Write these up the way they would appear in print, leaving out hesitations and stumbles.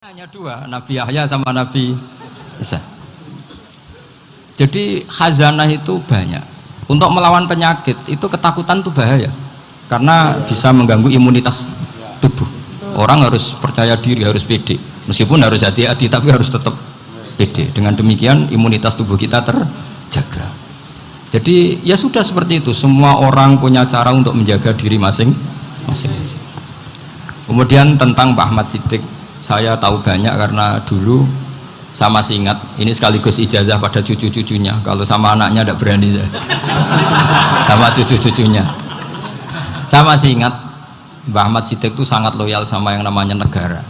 Hanya dua, Nabi Yahya sama Nabi Isa. Jadi khazanah itu banyak. Untuk melawan penyakit itu ketakutan itu bahaya, karena bisa mengganggu imunitas tubuh. Orang harus percaya diri, harus pede. Meskipun harus hati-hati, tapi harus tetap pede. Dengan demikian imunitas tubuh kita terjaga. Jadi ya sudah seperti itu. Semua orang punya cara untuk menjaga diri masing-masing. Kemudian tentang Pak Ahmad Siddiq, saya tahu banyak karena dulu saya masih ingat, ini sekaligus ijazah pada cucu-cucunya. Kalau sama anaknya tidak berani saya. Sama cucu-cucunya. Saya masih ingat Mbah Ahmad Siddiq itu sangat loyal sama yang namanya negara.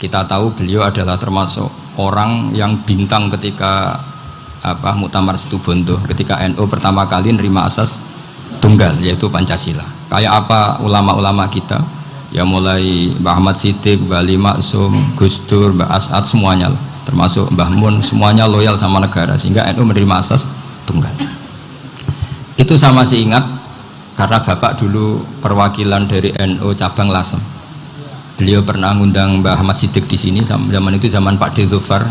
Kita tahu beliau adalah termasuk orang yang bintang ketika Muktamar Situbondo, ketika NU pertama kali nerima asas tunggal, yaitu Pancasila. Kayak apa ulama-ulama kita? Ya mulai Mbah Ahmad Siddiq, Mbah Ali Maksum, Gus Dur, Mbah As'ad, semuanya lah, termasuk Mbah Mun, semuanya loyal sama negara sehingga NU menerima asas tunggal. Itu saya masih ingat karena bapak dulu perwakilan dari NU cabang Lasem. Beliau pernah ngundang Mbah Ahmad Siddiq di sini, zaman itu zaman Pak Dzufar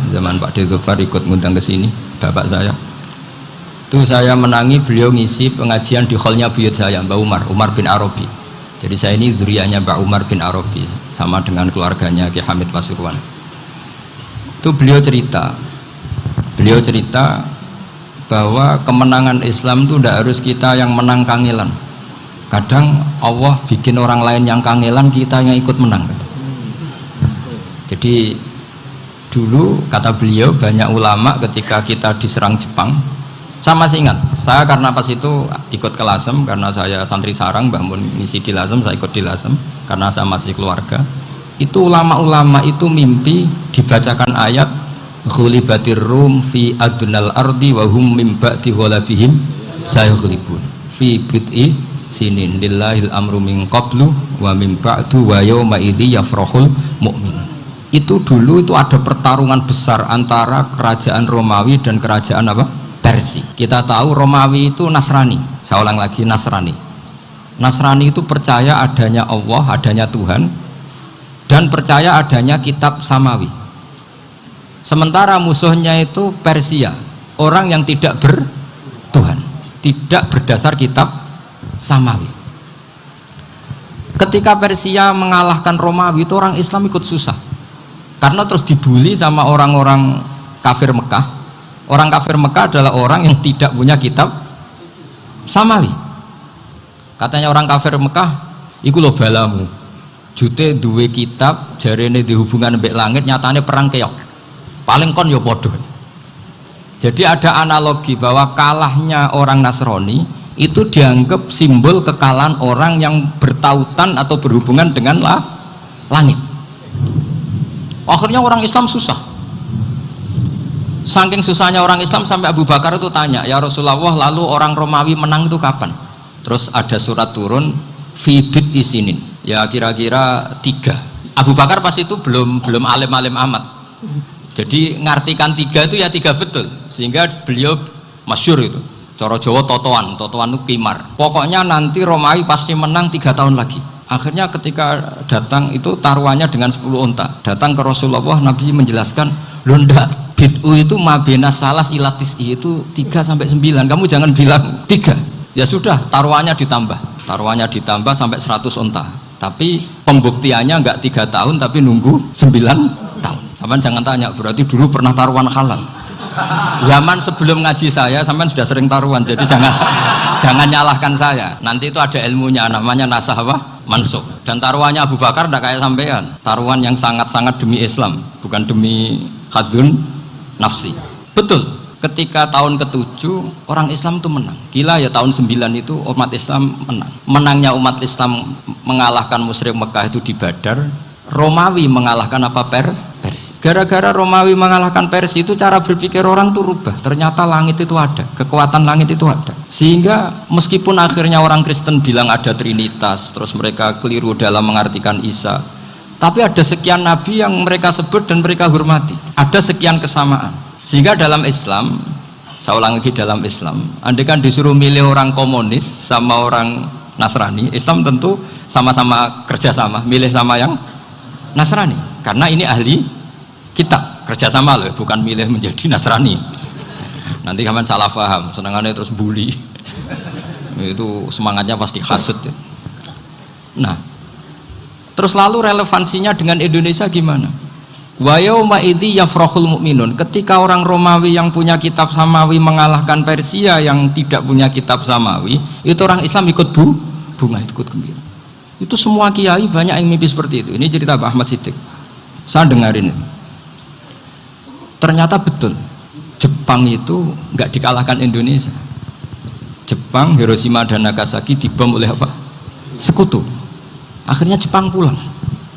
ikut ngundang ke sini bapak saya. Itu saya menangi beliau ngisi pengajian di hallnya buyut saya, Mbah Umar bin Arabi. Jadi saya ini zuriyahnya Mbak Umar bin Arabi, sama dengan keluarganya Ki Hamid Pasuruan. Itu beliau cerita bahwa kemenangan Islam itu tidak harus kita yang menang kangelan. Kadang Allah bikin orang lain yang kangelan, kita yang ikut menang. Jadi dulu kata beliau, banyak ulama ketika kita diserang Jepang, saya masih ingat, saya karena pas itu ikut ke Lasem, karena saya santri sarang, Mbah Mun ngisi di Lasem, saya ikut di Lasem karena saya masih keluarga. Itu ulama-ulama itu mimpi dibacakan ayat ghulibatir rum fi adnal ardi wa hum mim ba'di ghalabihim sayaghlibun fi bid'i sinin lillahil amru min qablu wa min ba'du wa yawma idzi yafrahul mu'minun. Itu dulu itu ada pertarungan besar antara kerajaan Romawi dan kerajaan Persia. Kita tahu Romawi itu Nasrani. Saya ulang lagi, Nasrani. Nasrani itu percaya adanya Allah, adanya Tuhan, dan percaya adanya kitab samawi. Sementara musuhnya itu Persia, orang yang tidak bertuhan, tidak berdasar kitab samawi. Ketika Persia mengalahkan Romawi, itu orang Islam ikut susah, karena terus dibully sama orang-orang kafir Mekah. Orang kafir Mekah adalah orang yang tidak punya kitab samawi. Katanya orang kafir Mekah, iku lho balamu, jute duwe kitab, jarene di hubungan mbek langit, nyatane perang keok. Paling kon ya podo. Jadi ada analogi bahwa kalahnya orang Nasrani itu dianggap simbol kekalahan orang yang bertautan atau berhubungan dengan langit. Akhirnya orang Islam susah. Saking susahnya orang Islam sampai Abu Bakar itu tanya, ya Rasulullah, lalu orang Romawi menang itu kapan? Terus ada surat turun fi bid'i sinin, ya kira-kira 3. Abu Bakar pas itu belum alim-alim amat, jadi ngartikan 3 itu ya 3 betul, sehingga beliau masyhur itu cara Jawa totoan itu kimar, pokoknya nanti Romawi pasti menang 3 tahun lagi. Akhirnya ketika datang itu taruhannya dengan 10 unta, datang ke Rasulullah, Nabi menjelaskan, loh ndak, bid'u itu mabena salas ilatis itu 3 sampai 9, kamu jangan bilang 3. Ya sudah, taruhannya ditambah sampai 100 unta, tapi pembuktiannya enggak 3 tahun tapi nunggu 9 tahun. Sampean jangan tanya, berarti dulu pernah taruhan halal. Zaman sebelum ngaji saya sampean sudah sering taruhan, jadi jangan nyalahkan saya. Nanti itu ada ilmunya, namanya nasah mansukh. Dan taruhannya Abu Bakar tidak kayak sampean, taruhan yang sangat-sangat demi Islam, bukan demi hadun nafsi. Betul, ketika tahun ke-7 orang Islam itu menang. Gila ya, tahun 9 itu umat Islam menang. Menangnya umat Islam mengalahkan musyrik Mekah itu di Badar. Romawi mengalahkan Persia. Gara-gara Romawi mengalahkan Persia itu cara berpikir orang tuh rubah. Ternyata langit itu ada, kekuatan langit itu ada. Sehingga meskipun akhirnya orang Kristen bilang ada Trinitas, terus mereka keliru dalam mengartikan Isa, tapi ada sekian nabi yang mereka sebut dan mereka hormati. Ada sekian kesamaan. Sehingga dalam Islam, saya ulang lagi, dalam Islam, andai kan disuruh milih orang komunis sama orang Nasrani, Islam tentu sama-sama kerjasama, milih sama yang Nasrani. karena ini ahli kitab, kerjasama loh, bukan milih menjadi Nasrani. Nanti kamu salah paham, senangannya terus bully. Itu semangatnya pasti hasud ya. Nah, terus lalu relevansinya dengan Indonesia gimana? Wa yauma idzi yafrahul mu'minun, ketika orang Romawi yang punya kitab samawi mengalahkan Persia yang tidak punya kitab samawi, itu orang Islam ikut bunga, ikut gembira. Itu semua kiai banyak yang mimpi seperti itu. Ini cerita Pak Ahmad Siddiq, saya dengarin itu. Ternyata betul, Jepang itu nggak dikalahkan Indonesia. Jepang, Hiroshima dan Nagasaki dibom oleh apa? Sekutu. Akhirnya Jepang pulang.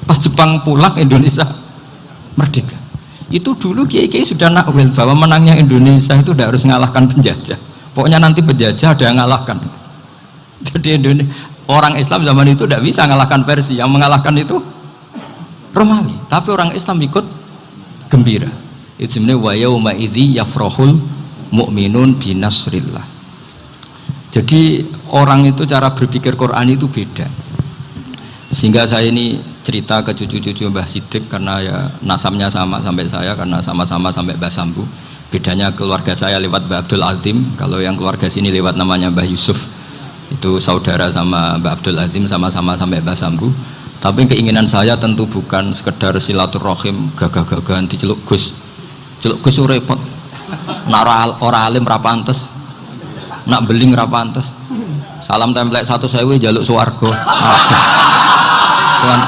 Pas Jepang pulang, Indonesia merdeka. Itu dulu kiai-kiai sudah nakwil bahwa menangnya Indonesia itu tidak harus mengalahkan penjajah. Pokoknya nanti penjajah ada yang mengalahkan. Jadi orang Islam zaman itu tidak bisa mengalahkan Persia. Yang mengalahkan itu Romawi. Tapi orang Islam ikut gembira. Itu sebenarnya wa yauma idzi yafrahul mu'minun binasrillah. Jadi orang itu cara berpikir Quran itu beda. Sehingga saya ini cerita ke cucu-cucu Mbah Siddiq karena ya nasabnya sama sampai saya, karena sama-sama sampai Mbah Sambu. Bedanya keluarga saya lewat Mbah Abdul Azim, kalau yang keluarga sini lewat namanya Mbah Yusuf. Itu saudara sama Mbah Abdul Azim, sama-sama sampai Mbah Sambu. Tapi keinginan saya tentu bukan sekedar silaturahim gagah-gagahan diceluk Gus. Celuk Gus repot. Nak ora alim ra pantes. Nak beling ra pantes. Salam template 1.000 jaluk swarga. Tuhan,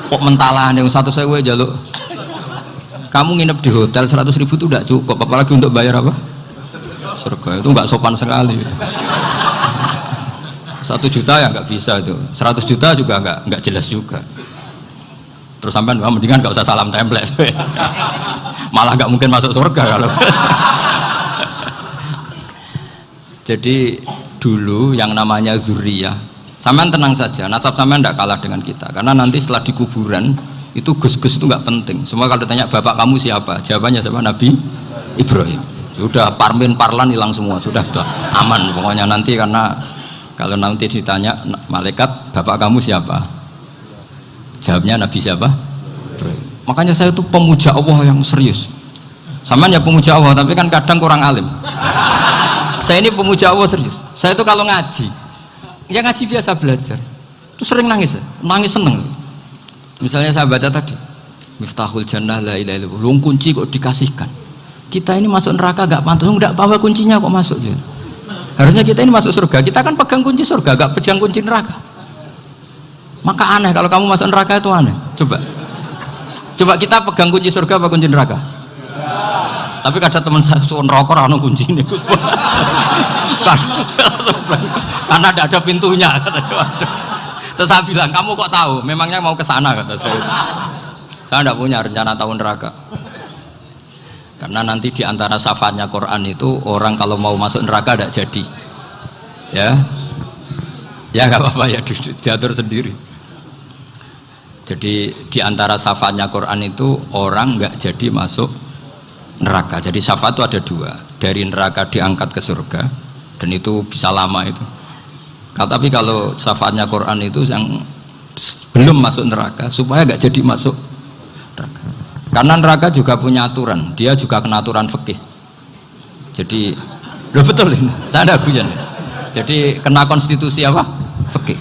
kok mentalan yang 1.000 jaluk. Kamu nginep di hotel 100.000 itu tidak cukup, apalagi untuk bayar apa? Surga. Itu nggak sopan sekali. 1 juta ya nggak bisa itu. 100 juta juga nggak jelas juga. Terus sampai mendingan nggak usah salam template. Malah nggak mungkin masuk surga kalau. Jadi dulu yang namanya zuriyah, sampean tenang saja, nasab sampean tidak kalah dengan kita, karena nanti setelah di kuburan itu gus-gus itu nggak penting. Semua kalau ditanya bapak kamu siapa, jawabannya siapa? Nabi Ibrahim. Sudah parmin parlan hilang semua, sudah aman pokoknya nanti. Karena kalau nanti ditanya malaikat bapak kamu siapa, jawabnya Nabi siapa? Ibrahim. Makanya saya itu pemuja Allah yang serius. Sampean ya pemuja Allah, tapi kan kadang kurang alim. Saya ini pemuja Allah serius. Saya itu kalau ngaji, ya ngaji biasa belajar, itu sering nangis seneng. Misalnya saya baca tadi, Miftahul Jannah la ilaha illallah, lung kunci kok dikasihkan. Kita ini masuk neraka gak pantas, enggak bawa kuncinya kok masuk. Harusnya kita ini masuk surga, kita kan pegang kunci surga, gak pegang kunci neraka. Maka aneh kalau kamu masuk neraka itu aneh. Coba kita pegang kunci surga apa kunci neraka? Tapi kadang teman saya suka neraka ora ono kuncine. Karena tidak ada pintunya. Terus saya bilang, kamu kok tahu? Memangnya mau ke sana, kata saya. Saya tidak punya rencana tahu neraka. Karena nanti di antara syafaatnya Quran itu orang kalau mau masuk neraka tidak jadi. Ya nggak apa-apa ya, diatur sendiri. Jadi di antara syafaatnya Quran itu orang nggak jadi masuk neraka. Jadi syafaat itu ada 2, dari neraka diangkat ke surga, dan itu bisa lama itu. Tapi kalau syafaatnya Quran itu yang belum masuk neraka supaya nggak jadi masuk neraka. Karena neraka juga punya aturan, dia juga kena aturan fikih. Jadi betul ini, saya ada guyon. Jadi kena konstitusi apa? Fikih.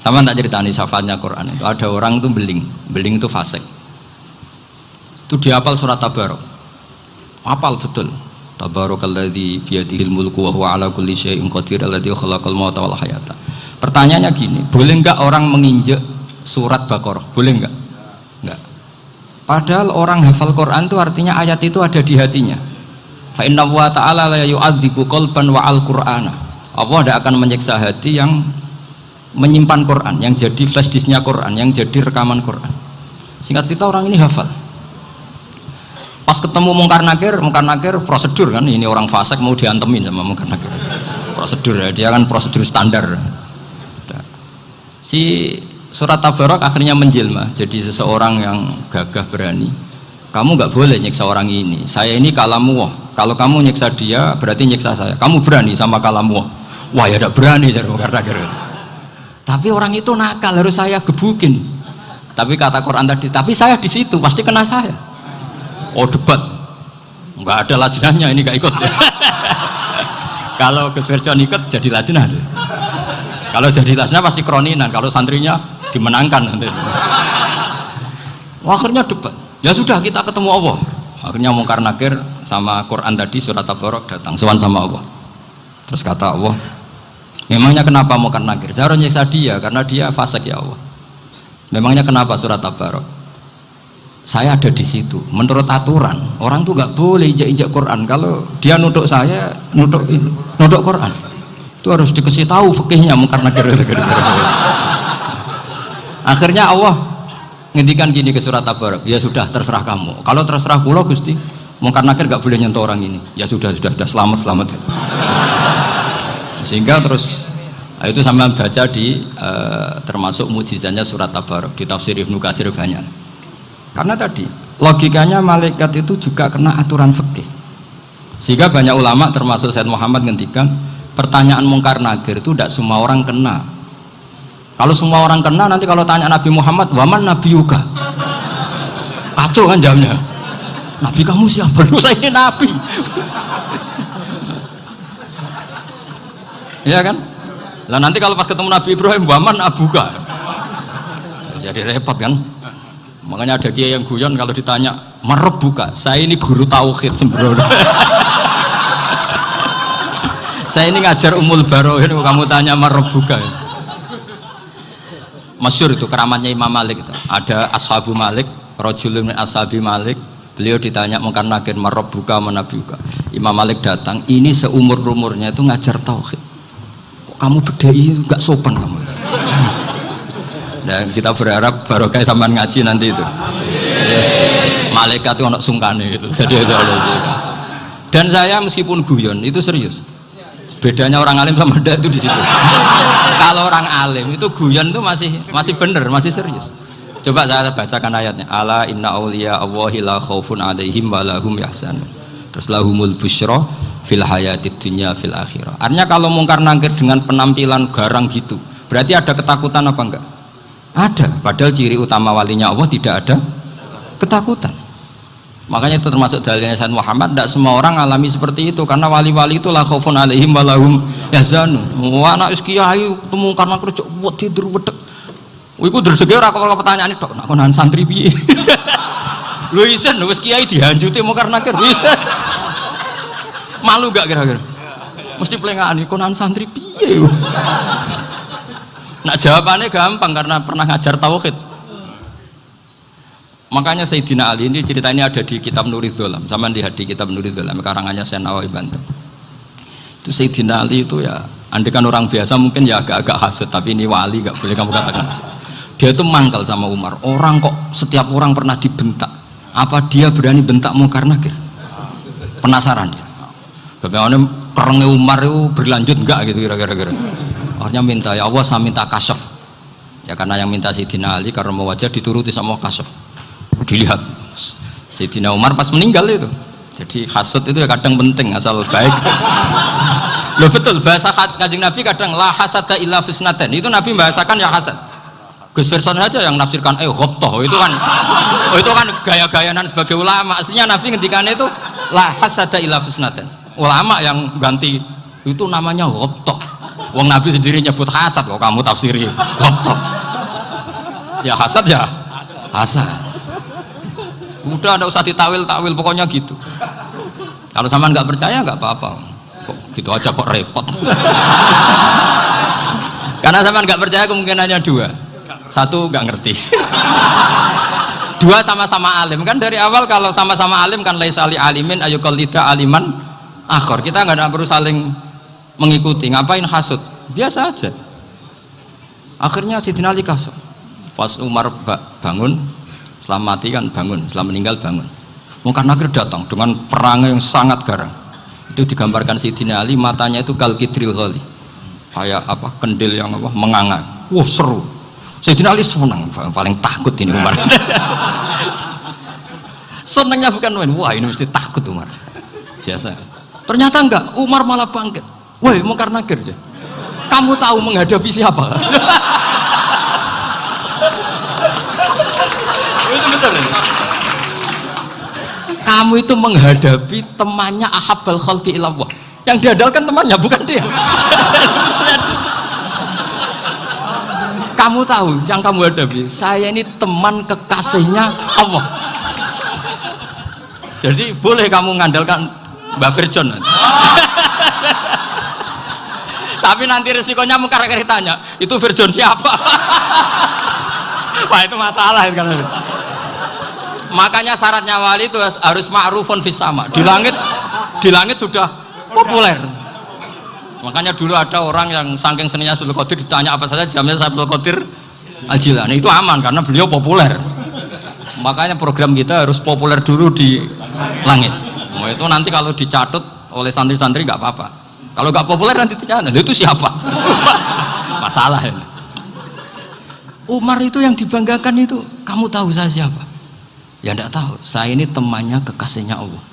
Sama tak ceritani syafaatnya Quran itu ada orang itu beling itu fasik. Itu dihafal surat Tabarok. Apal betul. Tabarakalladzi biyadihil mulku wa huwa ala kulli syai'in qadir alladzi khalaqal mauta wal hayata. Pertanyaannya gini, boleh enggak orang menginjek surat Baqarah? Boleh enggak? Enggak. Padahal orang hafal Quran itu artinya ayat itu ada di hatinya. Fa inna wa ta'ala la yu'adzibu qalban wa al-Qur'ana. Allah tidak akan menyiksa hati yang menyimpan Quran, yang jadi flash disknya Quran, yang jadi rekaman Quran. Singkat cerita orang ini hafal. Pas ketemu Mungkar Nakir prosedur kan, ini orang fasik mau diantemin sama Mungkar Nakir. Prosedur ya, dia kan prosedur standar. Si surat Tabarak akhirnya menjelma jadi seseorang yang gagah berani. Kamu nggak boleh nyiksa orang ini. Saya ini kalamullah. Kalau kamu nyiksa dia berarti nyiksa saya. Kamu berani sama kalamullah. Wah ya tidak berani jadi Mungkar Nakir. Tapi orang itu nakal, harus saya gebukin. Tapi kata Quran tadi, tapi saya di situ pasti kena saya. Oh debat, nggak ada lajnahnya ini nggak ikut. Kalau Gus Firjon ikut jadi lajnah. Kalau jadi lajnah pasti kroninan. Kalau santrinya dimenangkan nanti. Akhirnya debat. Ya sudah kita ketemu Allah. Akhirnya Mungkar Nakir sama Quran tadi surat Tabarok datang sowan sama Allah. Terus kata Allah, memangnya kenapa Mungkar Nakir? Saya harus nyiksa dia karena dia fasik ya Allah. Memangnya kenapa surat Tabarok? Saya ada di situ. Menurut aturan orang tuh nggak boleh injak-injak Quran. Kalau dia nuduk saya, nuduk Quran, itu harus dikasih tahu fikihnya Mungkar Nakir. Akhirnya Allah ngendikan gini ke surat Tabarok, ya sudah terserah kamu. Kalau terserah kula Gusti, Mungkar Nakir gak boleh nyentuh orang ini. Ya sudah selamat. Sehingga terus itu sama baca di termasuk mukjizatnya surat Tabarok di tafsir Ibnu Katsir banyak. Karena tadi logikanya malaikat itu juga kena aturan fikih. Sehingga banyak ulama termasuk Said Muhammad ngendikan pertanyaan Mungkar Nakir itu tidak semua orang kena. Kalau semua orang kena, nanti kalau tanya Nabi Muhammad, waman Nabi Yuka, kacau kan jamnya. Nabi kamu siapa? Saya ini Nabi. Ya kan? Lah nanti kalau pas ketemu Nabi Ibrahim, waman Abuka, jadi repot kan? Makanya ada kiai yang guyon kalau ditanya, Marabbuka, saya ini guru tauhid sembrono. Saya ini ngajar Ummul Barohin, kamu tanya Marabbuka. Masyhur itu keramatnya Imam Malik itu. Ada Ashabu Malik, rajulun min ashabi Malik, beliau ditanya Mungkar Nakir marabbuka manabiuka. Imam Malik datang, ini seumur-umurnya itu ngajar tauhid. Kok kamu bedai enggak sopan kamu. Dan kita berharap barokah sampean ngaji nanti itu. Yes. Malaikat itu anak sungkane gitu. Jadi itu. Dan saya meskipun guyon itu serius. Bedanya orang alim sama ndak itu di situ. Kalau orang alim itu guyon itu masih bener, masih serius. Coba saya bacakan ayatnya. Ala inna auliya Allahi la khaufun alaihim wa lahum yahzanun. Terus lahumul busyra fil hayatid dunya fil akhirah. Artinya kalau Mungkar Nakir dengan penampilan garang gitu, berarti ada ketakutan apa enggak? Ada. Padahal ciri utama walinya Allah tidak ada ketakutan. Makanya itu termasuk dalilnya Sayyid Muhammad, tidak semua orang alami seperti itu karena wali-wali itu la khaufun alaihim wa lahum yahzanun. Wah anak kiai ketemu karena kerja buat tidur bedek. Iku dresege ora kok pertanyaan itu nak konan santri piye. Lho isen wis kiai dihanjuti Mungkar Nakir. Malu gak kira-kira? Mesti plengane konan santri piye. Nak jawabannya gampang karena pernah ngajar tauhid. Makanya Sayyidina Ali ini cerita ini ada di kitab Nurul Dholam, sama lihat di kitab Nurul Dholam karangannya Syekh Nawawi Banten. Itu Sayyidina Ali itu ya, andekan orang biasa mungkin ya agak-agak hasut, tapi ini wali gak boleh kamu katakan hasut. Dia itu mangkal sama Umar. Orang kok setiap orang pernah dibentak, apa dia berani bentak Mungkar Nakir? Penasaran dia. Bagaimana kerengnya Umar itu berlanjut enggak gitu kira-kira. Akhirnya minta, ya Allah saya minta kasyaf. Ya karena yang minta Sayyidina Ali karena mau wajah dituruti sama kasyaf. Dilihat Sayyidina Umar pas meninggal itu. Jadi hasud itu ya kadang penting asal baik. Loh betul bahasa Kanjeng Nabi kadang la hasada illa fisnaten. Itu Nabi bahasakan ya hasad. Gus Firson aja yang nafsirkan ghobtoh itu kan gaya-gayanan sebagai ulama. Aslinya Nabi ngendikannya itu la hasada illa fisnaten. Ulama yang ganti itu namanya ghobtoh. Wong Nabi sendiri nyebut hasad kok kamu tafsiri ghobtoh. Ya hasad ya hasad. Udah nggak usah ditawil-tawil pokoknya gitu. Kalau sama nggak percaya nggak apa-apa. Kok gitu aja kok repot. Karena sama nggak percaya kemungkinannya dua. Satu nggak ngerti. Dua sama-sama alim kan dari awal kalau sama-sama alim kan laisali alimin ayuqallida aliman akhor. Kita nggak perlu saling mengikuti. Ngapain hasud? Biasa aja. Akhirnya Sayyidina Ali kasar. Pas Umar bangun. Setelah mati kan bangun, setelah meninggal bangun. Mungkar Nakir datang dengan perangai yang sangat garang. Itu digambarkan Sayyidina Ali matanya itu kalkidril ghali. Kayak apa? Kendil yang apa? Menganga. Wah seru. Sayyidina Ali senang, paling takut ini Umar. Senangnya bukan main. Wah ini mesti takut Umar. Biasa. Ternyata enggak, Umar malah bangkit. Woi Mungkar Nakir. Kamu tahu menghadapi siapa? Itu betul. Kamu itu menghadapi temannya ahabbal khalqi ilallah. Yang diandalkan temannya bukan dia. Kamu tahu yang kamu hadapi, saya ini teman kekasihnya Allah. Jadi boleh kamu mengandalkan Mbak Virjon. Tapi nanti resikonya mungkar tanya, itu Virjon siapa? Wah itu masalah kan. Makanya syaratnya wali itu harus ma'rufun fis sama. Di langit sudah populer. Makanya dulu ada orang yang saking seninya Abdul Qadir ditanya apa saja jamnya Abdul Qadir Al-Jilani. Itu aman karena beliau populer. Makanya program kita harus populer dulu di langit. Nah, itu nanti kalau dicatut oleh santri-santri nggak apa-apa. Kalau nggak populer nanti ditanya, itu siapa? Masalah ini. Umar itu yang dibanggakan itu, kamu tahu saya siapa? Ya enggak tahu. Saya ini temannya kekasihnya Allah.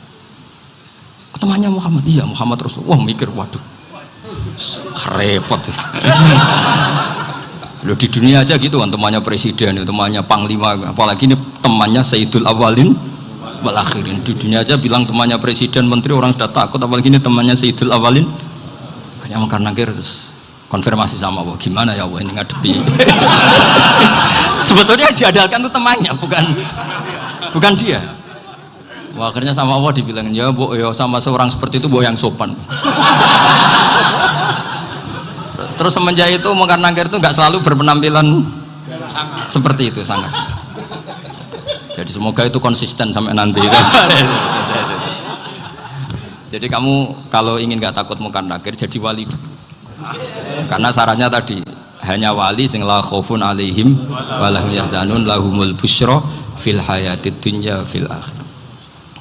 Temannya Muhammad. Iya Muhammad Rasulullah. Wah mikir, waduh, repot. Loh di dunia aja gitu kan, temannya presiden, temannya panglima, apalagi ini temannya Sayyidul Awalin wal Akhirin. Di dunia aja bilang temannya presiden, menteri, orang sudah takut, apalagi ini temannya Sayyidul Awalin. Yang karena terus konfirmasi sama Allah, gimana ya Allah ini ngadepi. Sebetulnya diandalkan itu temannya, bukan dia. Wah, akhirnya sama Allah dibilang, ya Bu, ya sama seorang seperti itu Bu yang sopan. Terus semenjak itu Mungkar Nakir itu nggak selalu berpenampilan seperti itu, sangat. Jadi semoga itu konsisten sampai nanti. Jadi kamu kalau ingin nggak takut Mungkar Nakir, jadi wali dulu. Karena syaratnya tadi hanya wali sing la khaufun alaihim walahum yahzanun lahumul busyra fil hayatid dunya fil akhir.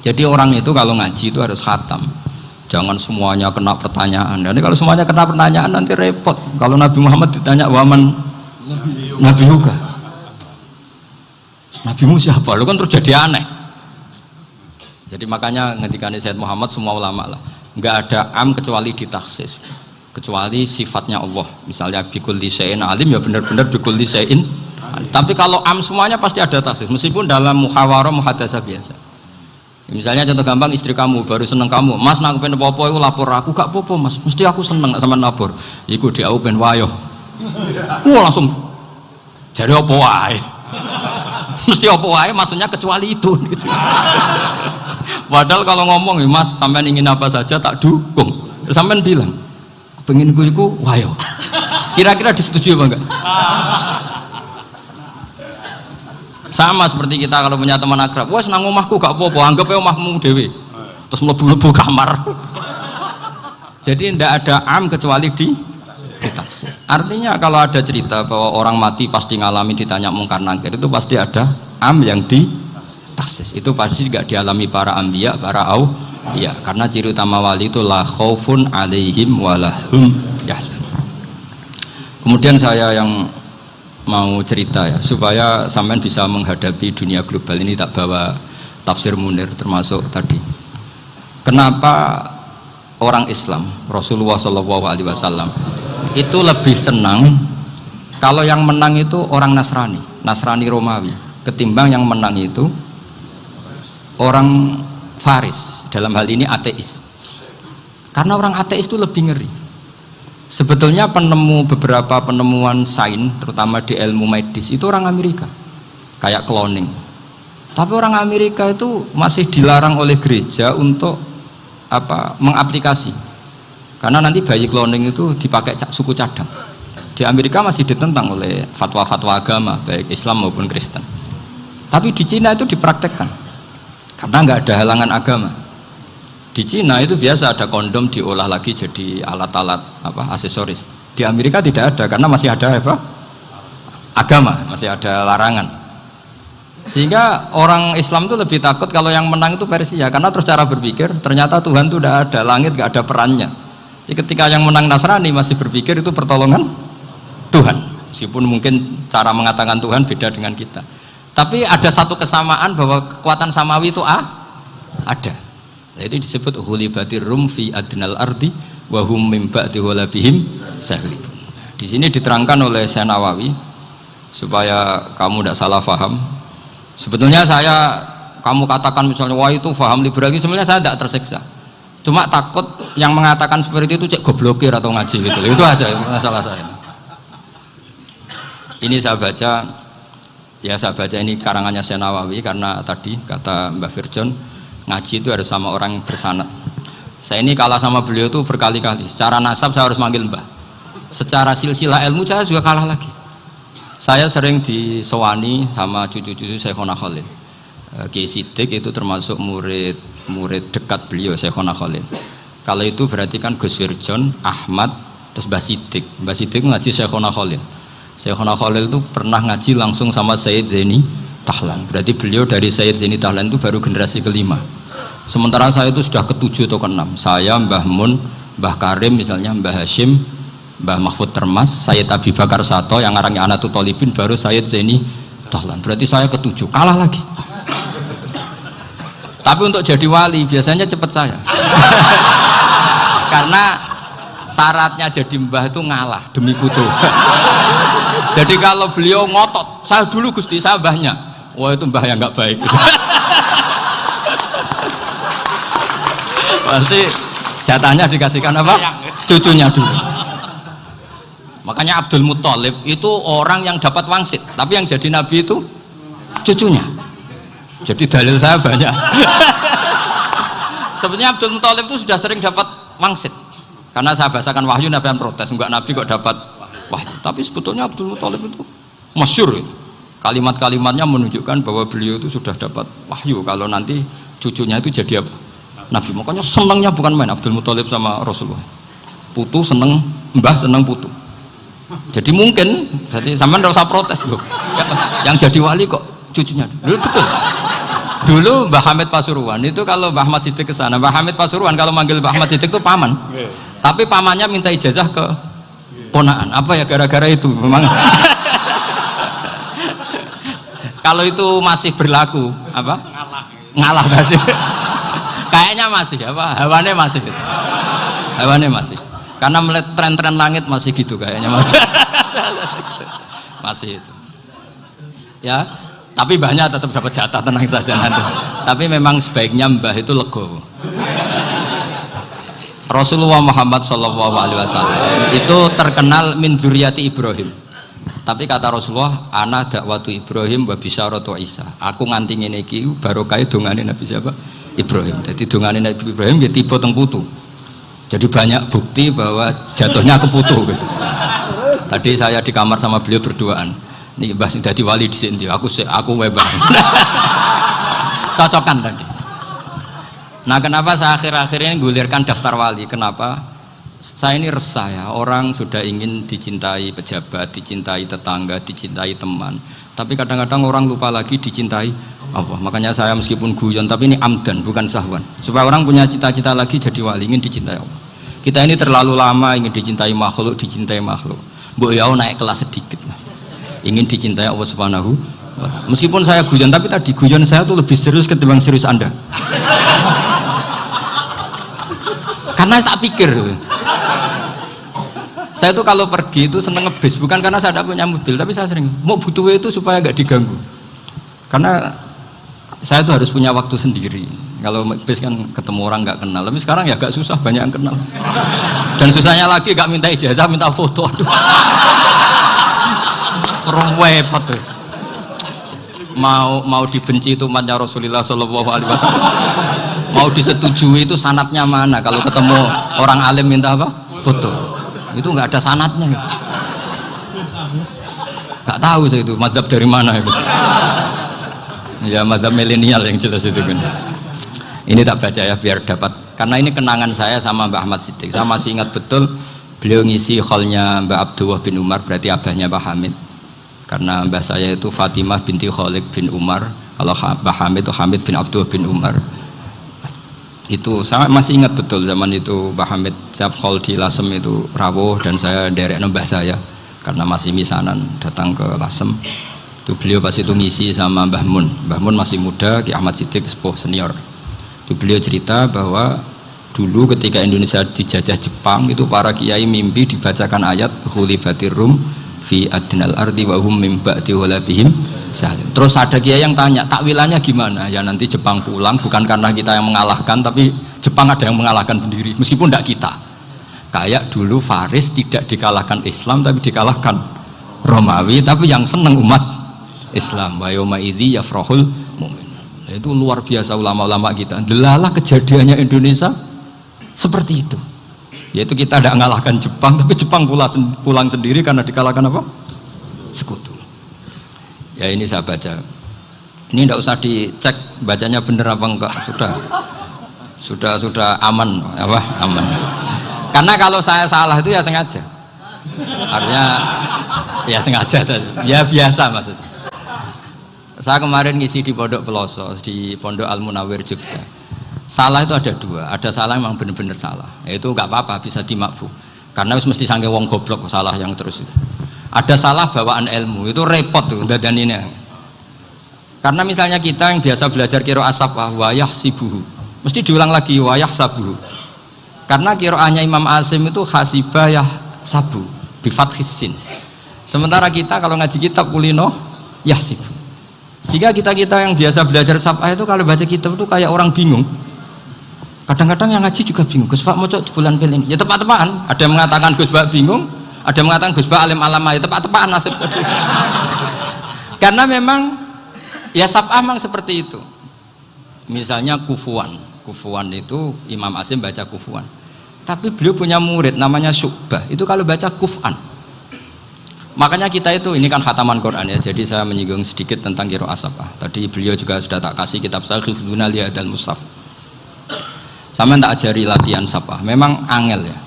Jadi orang itu kalau ngaji itu harus khatam. Jangan semuanya kena pertanyaan. Nanti kalau semuanya kena pertanyaan nanti repot. Kalau Nabi Muhammad ditanya waman Nabi Huga, Nabimu siapa? Lu kan terus jadi aneh. Jadi makanya ngendikane Sayyid Muhammad semua ulama lah, nggak ada am kecuali ditaksis, kecuali sifatnya Allah. Misalnya bikulli syai'in alim, ya benar-benar bikulli syai'in. Tapi kalau am semuanya pasti ada taksis, meskipun dalam muhawarah muhadasah biasa. Misalnya contoh gampang, istri kamu baru seneng kamu, Mas nak pengen apa-apa itu lapor aku, gak apa-apa Mas, mesti aku seneng sama lapor. Iku dia pengen wayo. Wah langsung jadi apa wae. Mesti apa wae, maksudnya kecuali itu gitu. Padahal kalau ngomong, Mas sampean ingin apa saja tak dukung. Terus sampean bilang, pengen iku wayo. Kira-kira disetujui apa enggak? Sama seperti kita kalau punya teman akrab, wes nang omahku gak apa-apa, anggap aja omahmu dewe. Terus mlebu-mlebu kamar. Jadi tidak ada am kecuali ditaksis. Artinya kalau ada cerita bahwa orang mati pasti ngalami ditanya Mungkar Nakir, itu pasti ada am yang ditaksis. Itu pasti tidak dialami para anbiya, para auliya. Karena ciri utama wali itu la khaufun alaihim walahum yahzanun. Kemudian saya yang mau cerita ya, supaya sampean bisa menghadapi dunia global ini, tak bawa tafsir Munir termasuk tadi. Kenapa orang Islam, Rasulullah SAW itu lebih senang kalau yang menang itu orang Nasrani Romawi, ketimbang yang menang itu orang Faris, dalam hal ini ateis. Karena orang ateis itu lebih ngeri. Sebetulnya beberapa penemuan sains, terutama di ilmu medis, itu orang Amerika, kayak cloning. Tapi orang Amerika itu masih dilarang oleh gereja untuk mengaplikasi, karena nanti bayi cloning itu dipakai suku cadang. Di Amerika masih ditentang oleh fatwa-fatwa agama, baik Islam maupun Kristen. Tapi di Cina itu dipraktekkan, karena nggak ada halangan agama. Di Cina itu biasa ada kondom diolah lagi jadi alat-alat aksesoris. Di Amerika tidak ada karena masih ada agama, masih ada larangan. Sehingga orang Islam itu lebih takut kalau yang menang itu Persia, karena terus cara berpikir ternyata Tuhan itu tidak ada, langit tidak ada perannya. Jadi ketika yang menang Nasrani masih berpikir itu pertolongan Tuhan, meskipun mungkin cara mengatakan Tuhan beda dengan kita. Tapi ada satu kesamaan bahwa kekuatan samawi itu ada. Jadi disebut hulibatir rum fi adnal ardi wa hum min ba'di ghalabihim sahlibun. Di sini diterangkan oleh Syekh Nawawi supaya kamu tidak salah paham. Sebetulnya kamu katakan misalnya wah itu paham liberal, sebenarnya saya tidak tersiksa. Cuma takut yang mengatakan seperti itu cek goblokir atau ngaji gitu. Itu aja masalah saya. Ini saya baca ini karangannya Syekh Nawawi karena tadi kata Mbak Firjon ngaji itu harus sama orang yang bersanad. Saya ini kalah sama beliau itu berkali-kali. Secara nasab saya harus manggil Mbah. Secara silsilah ilmu saya juga kalah lagi. Saya sering disewani sama cucu-cucu Syekhona Khalil. Kiai Siddiq itu termasuk murid dekat beliau Syekhona Khalil. Kalau itu berarti kan Gus Firjon, Ahmad, terus Mbah Siddiq. Mbah Siddiq ngaji Syekhona Khalil. Syekhona Khalil itu pernah ngaji langsung sama Sayyid Zaini Tahlan. Berarti beliau dari Sayyid Zaini Tahlan itu baru generasi kelima. Sementara saya itu sudah ke-7 atau ke-6. Saya, Mbah Mun, Mbah Karim misalnya, Mbah Hashim, Mbah Mahfud Termas, Sayyid Abi Bakar Sato yang arangnya Anatul Talibin, baru Sayyid Zaini Tahlan. Berarti saya ke-7, kalah lagi. Tapi untuk jadi wali biasanya cepat saya. Karena syaratnya jadi mbah itu ngalah demi putu. Jadi kalau beliau ngotot, saya dulu Gusti, saya mbahnya. Wah itu mbah yang nggak baik. Pasti jatahnya dikasihkan apa? Cucunya dulu. Makanya Abdul Muthalib itu orang yang dapat wangsit, tapi yang jadi nabi itu cucunya. Jadi dalil saya banyak. Sebenarnya Abdul Muthalib itu sudah sering dapat wangsit. Karena saya bahasakan wahyu, Nabi yang protes, enggak nabi kok dapat wahyu. Tapi sebetulnya Abdul Muthalib itu masyhur. Kalimat-kalimatnya menunjukkan bahwa beliau itu sudah dapat wahyu kalau nanti cucunya itu jadi apa? Nabi. Makanya senangnya bukan main Abdul Muthalib sama Rasulullah. Putu seneng, mbah seneng putu. Jadi mungkin, jadi sampean enggak usah protes loh. Yang jadi wali kok cucunya. Dulu betul. Dulu Mbah Hamid Pasuruan itu kalau Mbah Ahmad Siddiq ke sana, Mbah Hamid Pasuruan kalau manggil Mbah Ahmad Siddiq itu paman. Tapi pamannya minta ijazah ke ponaan. Apa ya gara-gara itu memang. Kalau itu masih berlaku apa? Ngalah tadi. Kayaknya masih apa? Hawane masih. Hawane masih. Karena melihat tren-tren langit masih gitu kayaknya masih. Masih itu. Ya, tapi mbahnya tetap dapat jatah, tenang saja nanti. Tapi memang sebaiknya mbah itu legowo. Rasulullah Muhammad SAW itu terkenal min dzurriyyati Ibrahim. Tapi kata Rasulullah, ana dakwatu Ibrahim wa bisyaratu Isa. Aku nganti ngene iki barokah dongane Nabi siapa? Ibrahim. Jadi dongane Nabi Ibrahim ya tiba teng putu. Jadi banyak bukti bahwa jatuhnya ke putu gitu. Tadi saya di kamar sama beliau berduaan. Nih Mbah sing dadi wali di sini, aku webang. Cocokan tadi. Nah kenapa saya akhir-akhir ini gulirkan daftar wali? Kenapa? Saya ini resah ya, orang sudah ingin dicintai pejabat, dicintai tetangga, dicintai teman. Tapi kadang-kadang orang lupa lagi dicintai Allah. Makanya saya meskipun guyon, tapi ini amdan, bukan sahwan. Supaya orang punya cita-cita lagi jadi wali, ingin dicintai Allah. Kita ini terlalu lama ingin dicintai makhluk. Mbok ya naik kelas sedikit lah. Ingin dicintai Allah Subhanahu wa Ta'ala. Meskipun saya guyon, tapi tadi guyon saya tuh lebih serius ketimbang serius Anda. Karena tak pikir. Saya tuh kalau pergi itu seneng ngebis, bukan karena saya tidak punya mobil, tapi saya sering mau butuh itu supaya nggak diganggu. Karena saya tuh harus punya waktu sendiri. Kalau bis kan ketemu orang nggak kenal, tapi sekarang ya agak susah, banyak yang kenal. Dan susahnya lagi nggak minta ijazah, minta foto. Aduh. Repot tuh. Mau dibenci itu umatnya Rasulullah Shallallahu Alaihi Wasallam. Mau disetujui itu sanatnya mana? Kalau ketemu orang alim minta apa? Foto. Itu nggak ada sanatnya. Nggak tahu saya itu mazhab dari mana itu. Ya mazhab milenial yang jelas itu kan. Ini tak baca ya biar dapat, karena ini kenangan saya sama Mbah Ahmad Siddiq. Saya masih ingat betul beliau ngisi kholnya Mbah Abdullah bin Umar, berarti abahnya Mbah Hamid. Karena mbah saya itu Fatimah binti Khalid bin Umar, kalau Mbah Hamid itu Hamid bin Abdullah bin Umar. Itu saya masih ingat betul zaman itu Mbah Hamid setiap khol di Lasem itu rawuh dan saya derek mbah saya karena masih misanan datang ke Lasem. Itu beliau pas itu ngisi sama Mbah Mun. Mbah Mun masih muda, Ki Ahmad Siddiq sepuh senior. Itu beliau cerita bahwa dulu ketika Indonesia dijajah Jepang itu para kiai mimpi dibacakan ayat Khulifatir Rum fi adnal ardi wa hum min ba'di ghalabihim salim. Terus ada kiai yang tanya, takwilannya gimana? Ya nanti Jepang pulang bukan karena kita yang mengalahkan, tapi Jepang ada yang mengalahkan sendiri, meskipun tidak kita. Kayak dulu Faris tidak dikalahkan Islam tapi dikalahkan Romawi, tapi yang senang umat Islam. Wa yauma idzi yafrahul mu'min. Itu luar biasa ulama-ulama kita. Delalah kejadiannya Indonesia seperti itu. Yaitu kita tidak mengalahkan Jepang, tapi Jepang pulang sendiri karena dikalahkan apa? Sekutu. Ya ini saya baca. Ini tidak usah dicek bacanya benar apa enggak. Sudah aman apa? Aman. Karena kalau saya salah itu ya sengaja. Artinya ya sengaja saja. Ya biasa maksudnya. Saya kemarin ngisi di Pondok Peloso, di Pondok Al Munawir Jogja. Salah itu ada dua, ada salah memang benar-benar salah, itu nggak apa-apa, bisa dimakfu, karena mesti sangke wong goblok salah yang terus itu. Ada salah bawaan ilmu, itu repot tuh dadaninnya. Karena misalnya kita yang biasa belajar qiraah sabah wayah sibuhu, mesti diulang lagi wayah sabuhu. Karena qiraahnya Imam Asim itu hasibah yah sabu, bifathis sin. Sementara kita kalau ngaji kitab kulino yah sibu. Sehingga kita yang biasa belajar sabah itu kalau baca kitab itu kayak orang bingung. Kadang-kadang yang ngaji juga bingung. Gus Pak mocok di bulan pilih. Ya tepat-tepatan. Ada yang mengatakan Gus Pak bingung, ada yang mengatakan Gus Pak alim alama. Ya tepat-tepatan nasib tadi. Karena memang ya sab'ah memang seperti itu. Misalnya kufuan. Kufuan itu Imam Asim baca kufuan. Tapi beliau punya murid namanya Syu'bah. Itu kalau baca kuf'an. Makanya kita itu, ini kan khataman Quran ya. Jadi saya menyinggung sedikit tentang qiraah sab'ah. Tadi beliau juga sudah tak kasih kitab saya Hifdzuna Liyadal Mushaf. Sama tak ajari latihan sabah, memang angel ya.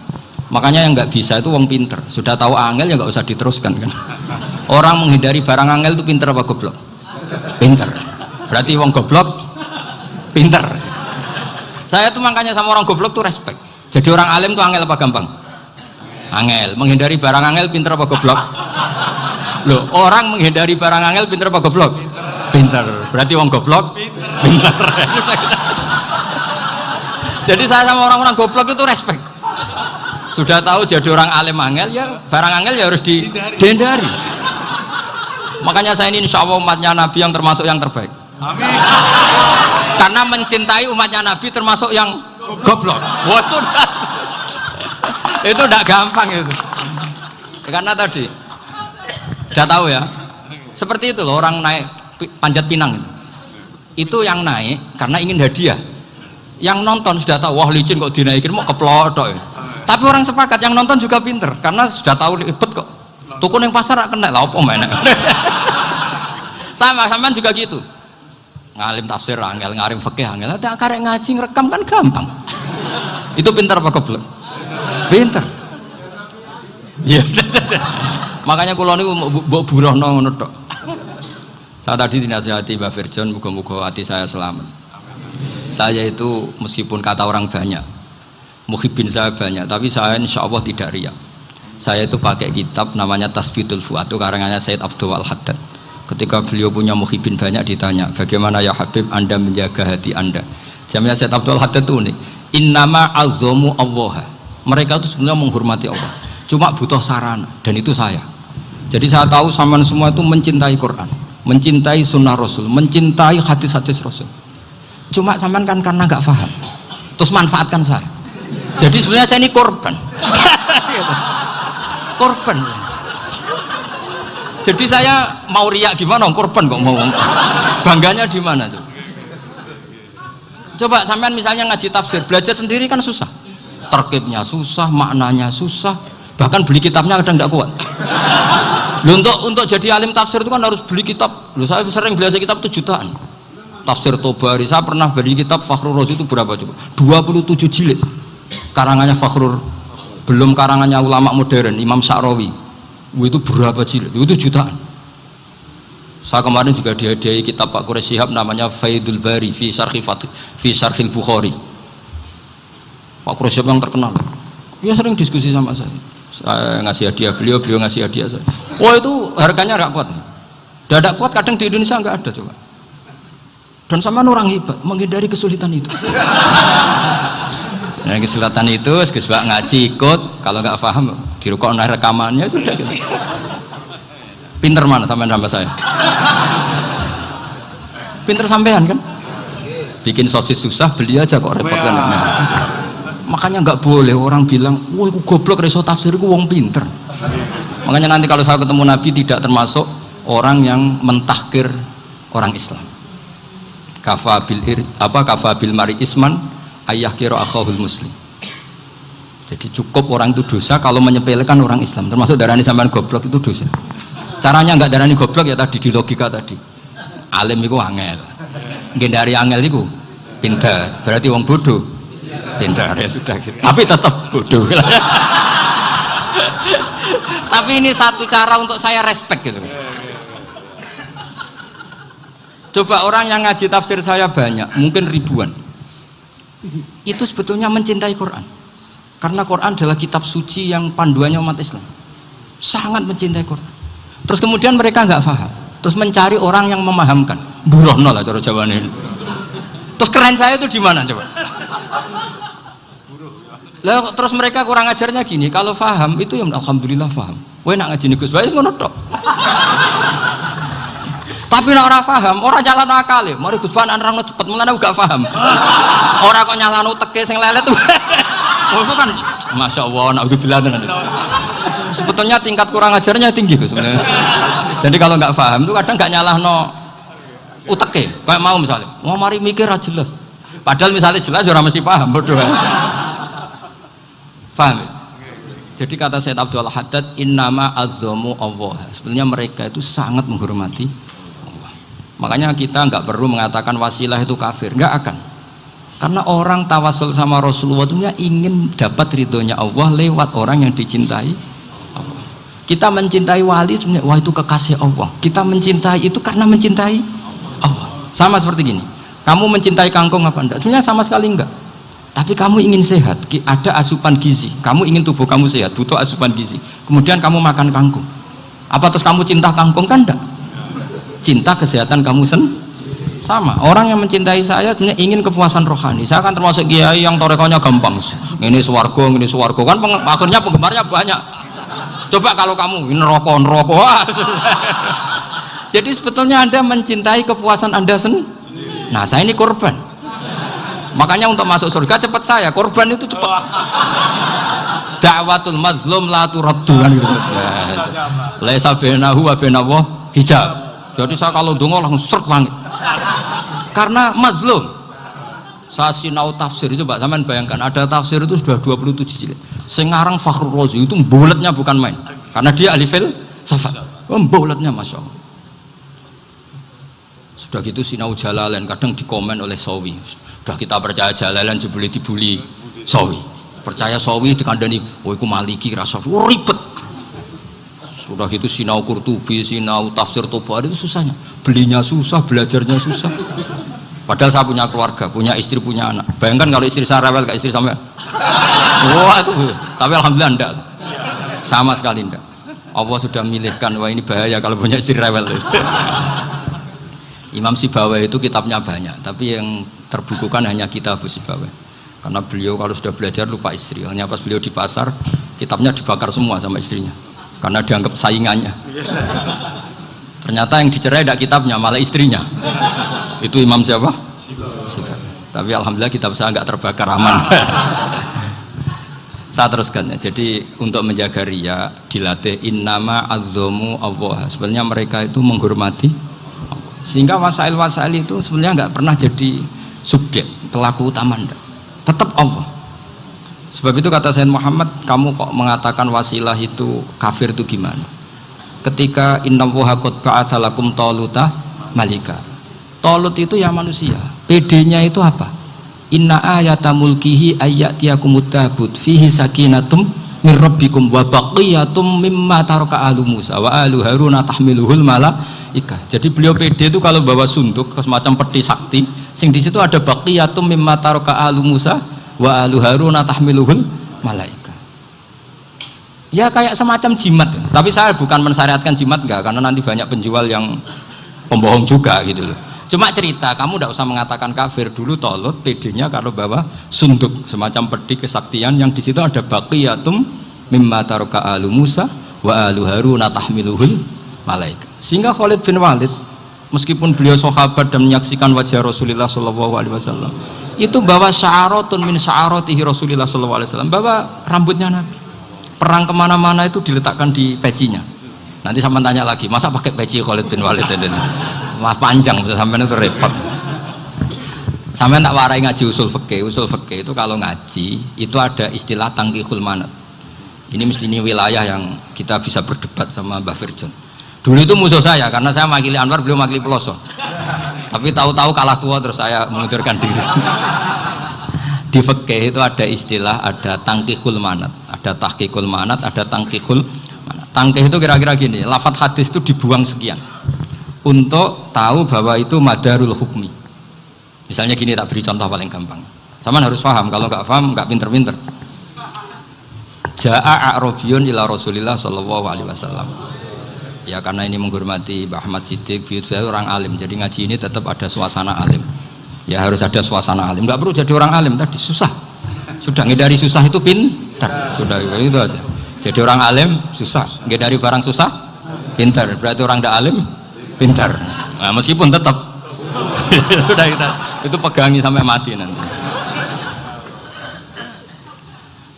Makanya yang nggak bisa itu wong pinter. Sudah tahu angel ya nggak usah diteruskan kan. Orang menghindari barang angel itu pinter apa goblok? Pinter. Berarti wong goblok pinter. Saya tuh makanya sama orang goblok tuh respect. Jadi orang alim tuh angel apa gampang? Angel. Menghindari barang angel pinter apa goblok? Loh, orang menghindari barang angel pinter apa goblok? Pinter. Berarti wong goblok pinter. Jadi saya sama orang-orang goblok itu respect. Sudah tahu jadi orang alim angel ya barang angel ya harus dihindari. Makanya saya ini insya Allah umatnya Nabi yang termasuk yang terbaik. Amin. Karena mencintai umatnya Nabi termasuk yang goblok. Waduh, itu tidak gampang itu. Karena tadi sudah tahu ya. Seperti itu loh orang naik panjat pinang itu yang naik karena ingin hadiah. Yang nonton sudah tahu wah licin kok dinaikin mau keplodok ya. Tapi orang sepakat yang nonton juga pinter karena sudah tahu ribet kok. Tukun yang pasar kena lah apa mainnya. Sama juga gitu. Ngalim tafsir angel, ngarim fikih angel. Ada karek ngaji ngerekam kan gampang. Itu pinter apa goblok? Pinter. Iya. Makanya kula niku mbok burohno ngono tok. Saya tadi dinasihati Mbak Firjon, muga-muga hati saya selamat. Saya itu meskipun kata orang banyak, muhibbin saya banyak, tapi saya insya Allah tidak riya. Saya itu pakai kitab namanya Tasbitul Fuad, itu karangannya Said Abdul Al-Haddad. Ketika beliau punya muhibbin banyak ditanya, bagaimana ya Habib Anda menjaga hati Anda? Jamnya Said Abdul Al-Haddad itu unik. Innama azzamu Allah. Mereka itu sebenarnya menghormati Allah. Cuma butuh sarana, dan itu saya. Jadi saya tahu sampean semua itu mencintai Quran, mencintai sunnah Rasul, mencintai hadis-hadis Rasul. Cuma sampean kan karena nggak paham, terus manfaatkan saya. Jadi sebenarnya saya ini korban. Korban. Jadi saya mau riak gimana? Korban kok mau. Bangganya di mana tuh? Coba sampean misalnya ngaji tafsir, belajar sendiri kan susah. Terkibnya susah, maknanya susah. Bahkan beli kitabnya kadang nggak kuat. Loh, untuk jadi alim tafsir itu kan harus beli kitab. Loh, saya sering belajar kitab itu jutaan. Tafsir Tobari, saya pernah beli kitab Fakhrur Razi itu berapa coba? 27 jilid karangannya Fakhrur, belum karangannya ulama modern Imam Sya'rawi. Itu berapa jilid? Itu jutaan. Saya kemarin juga dihadiahi kitab Pak Quraish Shihab namanya Faidul Bari fi Syarhil Bukhari. Pak Quraish Shihab yang terkenal. Dia sering diskusi sama saya ngasih hadiah beliau ngasih hadiah saya. Wah, itu harganya nggak kuat. Tidak kuat kadang di Indonesia nggak ada coba. Dan sama orang hebat menghindari kesulitan itu. Nah, kesulitan itu, sebab ngaji ikut, kalau nggak paham dirukuk rekamannya sudah gitu. Pinter mana sampean sama saya? Pinter sampean kan? Bikin sosis susah, beli aja kok repot kan? Makanya nggak boleh orang bilang, wah aku goblok reso tafsir, aku wong pinter. Makanya nanti kalau saya ketemu Nabi tidak termasuk orang yang mentahkir orang Islam. Kafabil mari isman ayah kira akhahul muslim. Jadi cukup orang itu dosa kalau menyepelekan orang Islam, termasuk darani sampean goblok itu dosa. Caranya nggak darani goblok ya tadi di logika tadi. Alim itu angel, gendari angel itu pintar, berarti wong bodoh pintar ya sudah gitu. Tapi tetap bodoh. Tapi ini satu cara untuk saya respect gitu. Coba orang yang ngaji tafsir saya banyak, mungkin ribuan. Itu sebetulnya mencintai Quran. Karena Quran adalah kitab suci yang panduannya umat Islam. Sangat mencintai Quran. Terus kemudian mereka nggak paham. Terus mencari orang yang memahamkan. Burono lah cara jawabannya ini. Terus keren saya itu di mana coba? Lah terus mereka kurang ajarnya gini, kalau paham itu ya alhamdulillah paham. Kowe nak ngaji Gus Bae ngono tok. Tapi nek ora paham, ora nyalano akal e. Mari Gus Bae nerangno cepet, mulane aku gak paham. Ora kok nyalano teke sing lelet. Maksud kan masyaallah naudzubillah tenan. Sebetulnya tingkat kurang ajarnya tinggi Gus sebenarnya. Jadi kalau nggak paham itu kadang nggak nyalahno uteke. Kayak mau misalnya, mau mari mikir aja jelas. Padahal misalnya jelas orang mesti paham, bodoh. Paham ya? Jadi kata Sayyid Abdul Haddad, innama azzamu Allah. Sebenarnya mereka itu sangat menghormati Allah. Makanya kita nggak perlu mengatakan wasilah itu kafir, nggak akan. Karena orang tawasul sama Rasulullah itu ingin dapat ridhonya Allah lewat orang yang dicintai Allah. Kita mencintai wali sebenarnya, wah itu kekasih Allah. Kita mencintai itu karena mencintai Allah. Sama seperti gini, kamu mencintai kangkung apa enggak? Sebenarnya sama sekali enggak. Tapi kamu ingin sehat, ada asupan gizi, kamu ingin tubuh kamu sehat, butuh asupan gizi, kemudian kamu makan kangkung, apa terus kamu cinta kangkung? Kan enggak, cinta kesehatan kamu sama. Orang yang mencintai saya sebenarnya ingin kepuasan rohani. Saya kan termasuk kiai yang torekonya gampang, ini swarga kan akhirnya penggemarnya banyak. Coba kalau kamu ini neraka jadi sebetulnya Anda mencintai kepuasan Anda nah saya ini korban. Makanya untuk masuk surga cepat saya, korban itu cepat. Da'watul mazlum la turaddu kan gitu. Laisa bainahu wa bainallah hijab. Jadi saya kalau donga langsung seret langit. Karena mazlum. Saya sinau tafsir itu Pak, sampean bayangkan ada tafsir itu sudah 27 jilid. Sing ngarang Fakhrul Razi itu bulatnya bukan main. Karena dia ahli filsafat. Bulatnya Masya Allah. Sudah gitu sinau Jalalain kadang dikomen oleh Sawi. Sudah kita percaya Jalalain boleh dibully Sawi. Percaya Sawi dikandani, oh iku Maliki Rasafi. Oh ribet. Sudah gitu sinau Qurtubi, sinau tafsir Tabari itu susahnya. Belinya susah, belajarnya susah. Padahal saya punya keluarga, punya istri, punya anak. Bayangkan kalau istri saya rewel kayak istri sampai. Wah itu. Tapi alhamdulillah enggak. Sama sekali enggak. Allah sudah milihkan, wah ini bahaya kalau punya istri rewel. Imam Sibawai itu kitabnya banyak, tapi yang terbukukan hanya kitab Sibawai. Karena beliau kalau sudah belajar lupa istri. Hanya pas beliau di pasar, kitabnya dibakar semua sama istrinya. Karena dianggap saingannya. Ternyata yang dicerai tidak kitabnya, malah istrinya. Itu Imam siapa? Sibawai. Tapi alhamdulillah kitab saya nggak terbakar, aman. Saya teruskan ya. Jadi untuk menjaga riya dilatih innama azzamu Allah. Sebenarnya mereka itu menghormati Allah. Sehingga wasail-wasail itu sebenarnya nggak pernah jadi subjek pelaku utama, enggak. Tetap Allah. Sebab itu kata Sayyid Muhammad, kamu kok mengatakan wasilah itu kafir itu gimana? Ketika innallaha qad ba'atsa lakum taluta malika. Talut itu ya manusia. PD-nya itu apa? Inna ayata mulkihi ayyatiyakumut tabut fihi sakinatum min rabbikum wa baqiyatum mimma taraka alu Musa wa alu Harun tahmiluhul malaikah. Jadi beliau PD itu kalau bawa sunduk semacam peti sakti, sing di situ ada baqiyatum mimma taraka alu Musa wa alu Harun tahmiluhul malaikah. Ya kayak semacam jimat. Tapi saya bukan mensyariatkan jimat enggak, karena nanti banyak penjual yang pembohong juga gitu loh. Cuma cerita, kamu tidak usah mengatakan kafir. Dulu Tolut PD-nya kalau bawa sunduk semacam peti kesaktian yang di situ ada baqiyatum mimma taraka alu Musa wa alu Harun tahmiluhul malaikat. Sehingga Khalid bin Walid meskipun beliau sahabat dan menyaksikan wajah Rasulullah sallallahu alaihi wasallam, itu bawa sya'aratun min sya'aratihi Rasulullah sallallahu alaihi wasallam, bawa rambutnya Nabi. Perang kemana-mana itu diletakkan di pecinya. Nanti sampai tanya lagi, masa pakai peci Khalid bin Walid ini? Wah panjang, sampai itu repot. Sampai tak warai ngaji usul fikih. Usul fikih itu kalau ngaji itu ada istilah tangkihul manat. Ini mesti ini wilayah yang kita bisa berdebat sama Mbah Firjon. Dulu itu musuh saya karena saya makili Anwar, beliau makili Peloso. Tapi tahu-tahu kalah tua terus saya mengundurkan diri. Di fikih itu ada istilah, ada tangkihul manat, ada tahqiqul manat, ada tangkihul manat. Tangkih itu kira-kira gini, lafadz hadis itu dibuang sekian untuk tahu bahwa itu madarul hukmi. Misalnya gini, tak beri contoh paling gampang. Sama harus paham, kalau nggak paham nggak pinter-pinter. Ja'a a'rabiyun ila Rasulillah sallallahu alaihi wasallam. Ya karena ini menghormati Mbah Ahmad Siddiq, beliau orang alim, jadi ngaji ini tetap ada suasana alim. Ya harus ada suasana alim. Nggak perlu jadi orang alim tadi susah. Sudah ngedari susah itu pintar. Sudah itu aja. Jadi orang alim susah, ngedari barang susah pintar. Berarti orang tidak alim pintar. Nah, meskipun tetap sudah kita itu pegangi sampai mati nanti.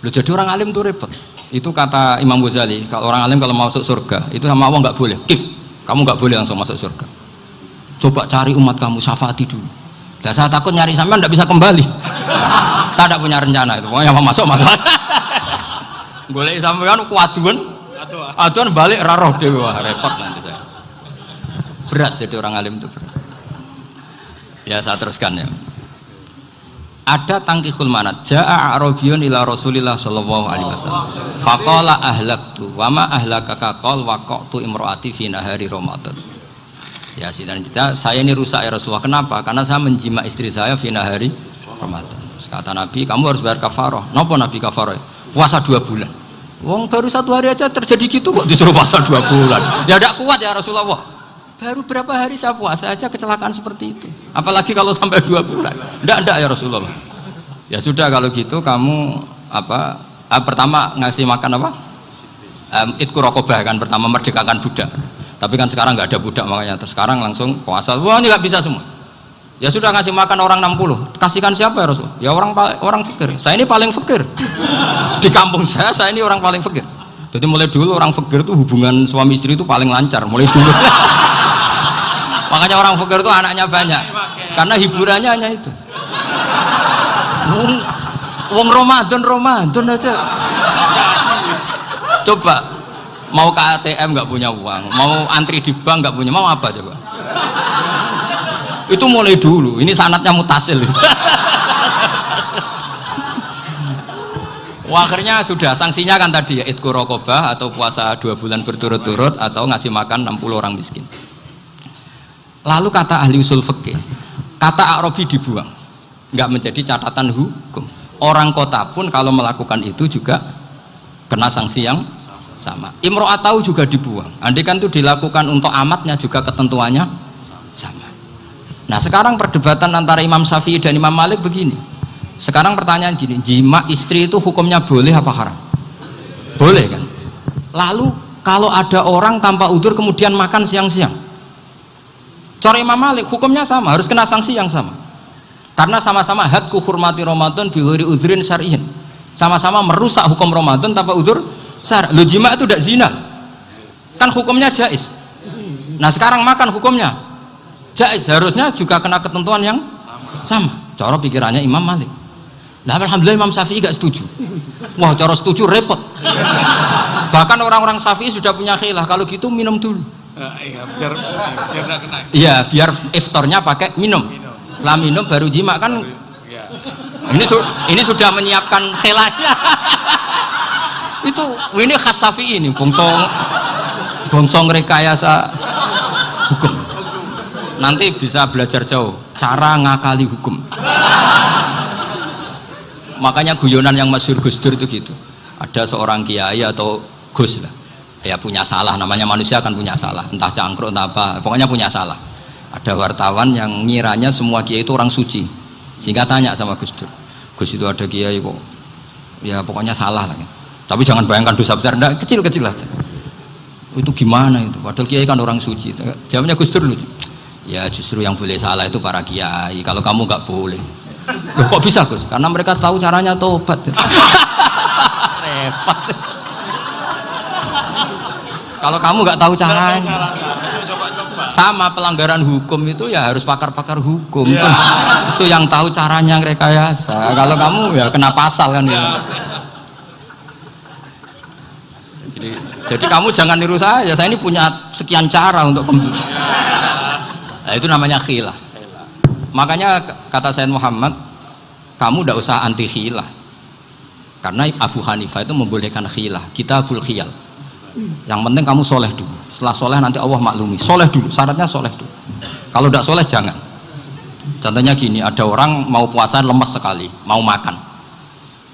Loh, jadi orang alim itu repot. Itu kata Imam Ghazali, kalau orang alim kalau mau masuk surga itu sama Allah nggak boleh. Kif, kamu nggak boleh langsung masuk surga. Coba cari umat kamu, syafaati dulu. Nah, saya takut nyari sampean nggak bisa kembali. Saya tidak punya rencana itu. Pokoknya mau masuk. Boleh sampean aduan balik raroh dewi, wah repot nanti saya. Berat jadi orang alim itu berat. Ya saya teruskan ya. Ada tangkihul manat. Ja'a a'rabiyun ila Rasulillah sallallahu alaihi wasallam. Faqala ahlaktu wa ma ahlakaka qal waqatu imraati fi nahari Ramadan. Ya sidang kita, saya ini rusak ya Rasulullah. Kenapa? Karena saya menjima istri saya fi nahari Ramadan. Terus kata Nabi, kamu harus bayar kafarah. Napa Nabi kafarah? Puasa 2 bulan. Wong baru 1 hari aja terjadi gitu kok disuruh puasa 2 bulan. Ya tidak kuat ya Rasulullah. Baru berapa hari saya puasa aja kecelakaan seperti itu. Apalagi kalau sampai 2 bulan. Tidak ya Rasulullah. Ya sudah kalau gitu kamu pertama ngasih makan apa? Itku rokobah kan, pertama merdekakan budak. Tapi kan sekarang nggak ada budak makanya. Terus sekarang langsung puasa. Wah ini nggak bisa semua. Ya sudah ngasih makan orang 60. Kasihkan siapa ya Rasul? Ya orang fakir. Saya ini paling fakir. Di kampung saya ini orang paling fakir. Jadi mulai dulu orang fakir itu hubungan suami istri itu paling lancar. Mulai dulu. Makanya orang fakir itu anaknya banyak karena hiburannya hanya itu. Wong Ramadan aja. Coba mau ke ATM nggak punya uang, mau antri di bank nggak punya, mau apa coba? Itu mulai dulu. Ini sanatnya mutasil. Wah, akhirnya sudah sanksinya kan tadi ya itqu raqabah atau puasa 2 bulan berturut-turut atau ngasih makan 60 orang miskin. Lalu kata ahli usul fikih, kata A'rabi dibuang, nggak menjadi catatan hukum. Orang kota pun kalau melakukan itu juga kena sanksi yang sama. Imro'atau juga dibuang. Andai kan itu dilakukan untuk amatnya juga ketentuannya sama. Nah sekarang perdebatan antara Imam Syafi'i dan Imam Malik begini. Sekarang pertanyaan gini, jima istri itu hukumnya boleh apa haram? Boleh kan? Lalu kalau ada orang tanpa udzur kemudian makan siang-siang, cara Imam Malik hukumnya sama, harus kena sanksi yang sama. Karena sama-sama hadku hurmati Ramadan bi ghairi udzrin syar'iyyin. Sama-sama merusak hukum Ramadan tanpa udzur syar'i. Lo jima itu tidak zina. Kan hukumnya jaiz. Nah, sekarang makan hukumnya jaiz, harusnya juga kena ketentuan yang sama. Cara pikirannya Imam Malik. Nah, alhamdulillah Imam Syafi'i gak setuju. Wah, cara setuju repot. Bahkan orang-orang Syafi'i sudah punya khilaf, kalau gitu minum dulu. Iya, biar iftarnya pakai minum. Setelah minum baru jima kan. Ini sudah menyiapkan khilafnya. Ini khas Syafi'i ini, bongsong rekayasa hukum. Nanti bisa belajar jauh cara ngakali hukum. Makanya guyonan yang masyhur Gus Dur itu gitu. Ada seorang kiai atau Gus lah, ya punya salah, namanya manusia kan punya salah, entah cangkruk entah apa, pokoknya punya salah. Ada wartawan yang ngiranya semua kiai itu orang suci, sehingga tanya sama Gus Dur, Gus itu ada kiai kok ya pokoknya salah lah, tapi jangan bayangkan dosa besar, enggak, kecil-kecil aja. Itu gimana itu? Padahal kiai kan orang suci. Jawabnya Gus Dur lucu. Ya justru yang boleh salah itu para kiai. Kalau kamu nggak boleh. Loh, kok bisa Gus? Karena mereka tahu caranya tobat. Repot. Kalau kamu nggak tahu caranya. Sama pelanggaran hukum itu ya harus pakar-pakar hukum. Itu yang tahu caranya rekayasa. Kalau kamu ya kena pasal kan ya. Jadi kamu jangan niru saya ini punya sekian cara untuk nah, itu namanya khilah. Makanya kata Sayyid Muhammad, kamu tidak usah anti khilah, karena Abu Hanifah itu membolehkan khilah, kitabul khiyal. Yang penting kamu soleh dulu, setelah soleh nanti Allah maklumi. Soleh dulu, syaratnya soleh dulu. Kalau tidak soleh jangan. Contohnya gini, ada orang mau puasa lemes sekali, mau makan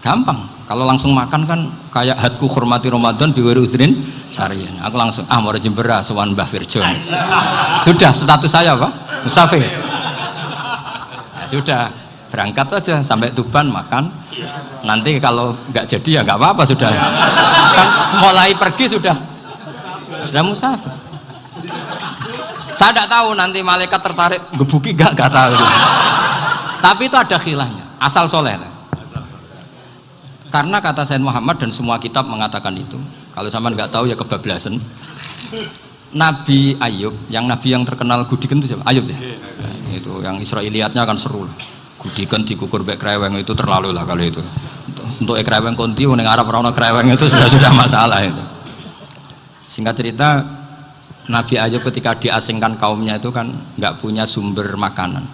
gampang. Kalau langsung makan kan kayak hadku hormati Ramadan biwiri udrin sarian. Aku langsung mau jembera sowan Mbah Firjon. Sudah status saya apa? Musafir. Ya sudah, berangkat aja sampai Tuban makan. Nanti kalau nggak jadi ya nggak apa-apa sudah. Kan mulai pergi sudah musafir. Saya tidak tahu nanti malaikat tertarik gebuki nggak tahu. Tapi itu ada khilahnya. Asal soleh. Karena kata Sayyid Muhammad dan semua kitab mengatakan itu. Kalau sama nggak tahu ya kebablasan. Nabi Ayub, nabi yang terkenal Gudiken itu siapa? Ayub ya. Nah, itu yang Israiliyatnya kan seru lah. Gudiken dikukur bek kreweng itu terlalu lah kalau itu. Untuk kreweng konti ning Arab ora ono kreweng itu sudah masalah itu. Singkat cerita, Nabi Ayub ketika diasingkan kaumnya itu kan nggak punya sumber makanan.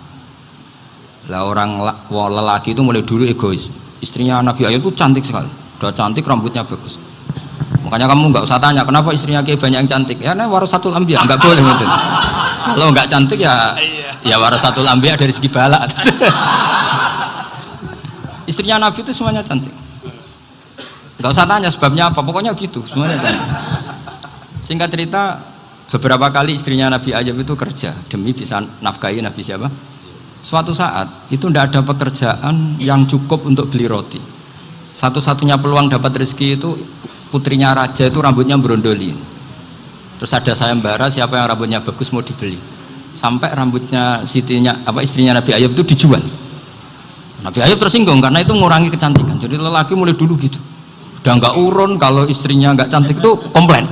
Lah orang lelaki itu mulai dulu egois. Istrinya Nabi Ayub itu cantik sekali, udah cantik, rambutnya bagus. Makanya kamu nggak usah tanya kenapa istrinya kayak banyak yang cantik. Ya, warasatul anbiya, nggak boleh gitu. Kalau nggak cantik ya warasatul anbiya dari segi balak. Istrinya Nabi itu semuanya cantik. Nggak usah tanya sebabnya apa, pokoknya gitu, semuanya cantik. Singkat cerita, beberapa kali istrinya Nabi Ayub itu kerja demi bisa nafkahi Nabi siapa? Suatu saat itu tidak ada pekerjaan yang cukup untuk beli roti. Satu-satunya peluang dapat rezeki itu putrinya raja itu rambutnya berondolin. Terus ada sayembara siapa yang rambutnya bagus mau dibeli. Sampai rambutnya istrinya Nabi Ayub itu dijual. Nabi Ayub tersinggung karena itu mengurangi kecantikan. Jadi lelaki mulai dulu gitu. Udah nggak urun kalau istrinya nggak cantik itu komplain.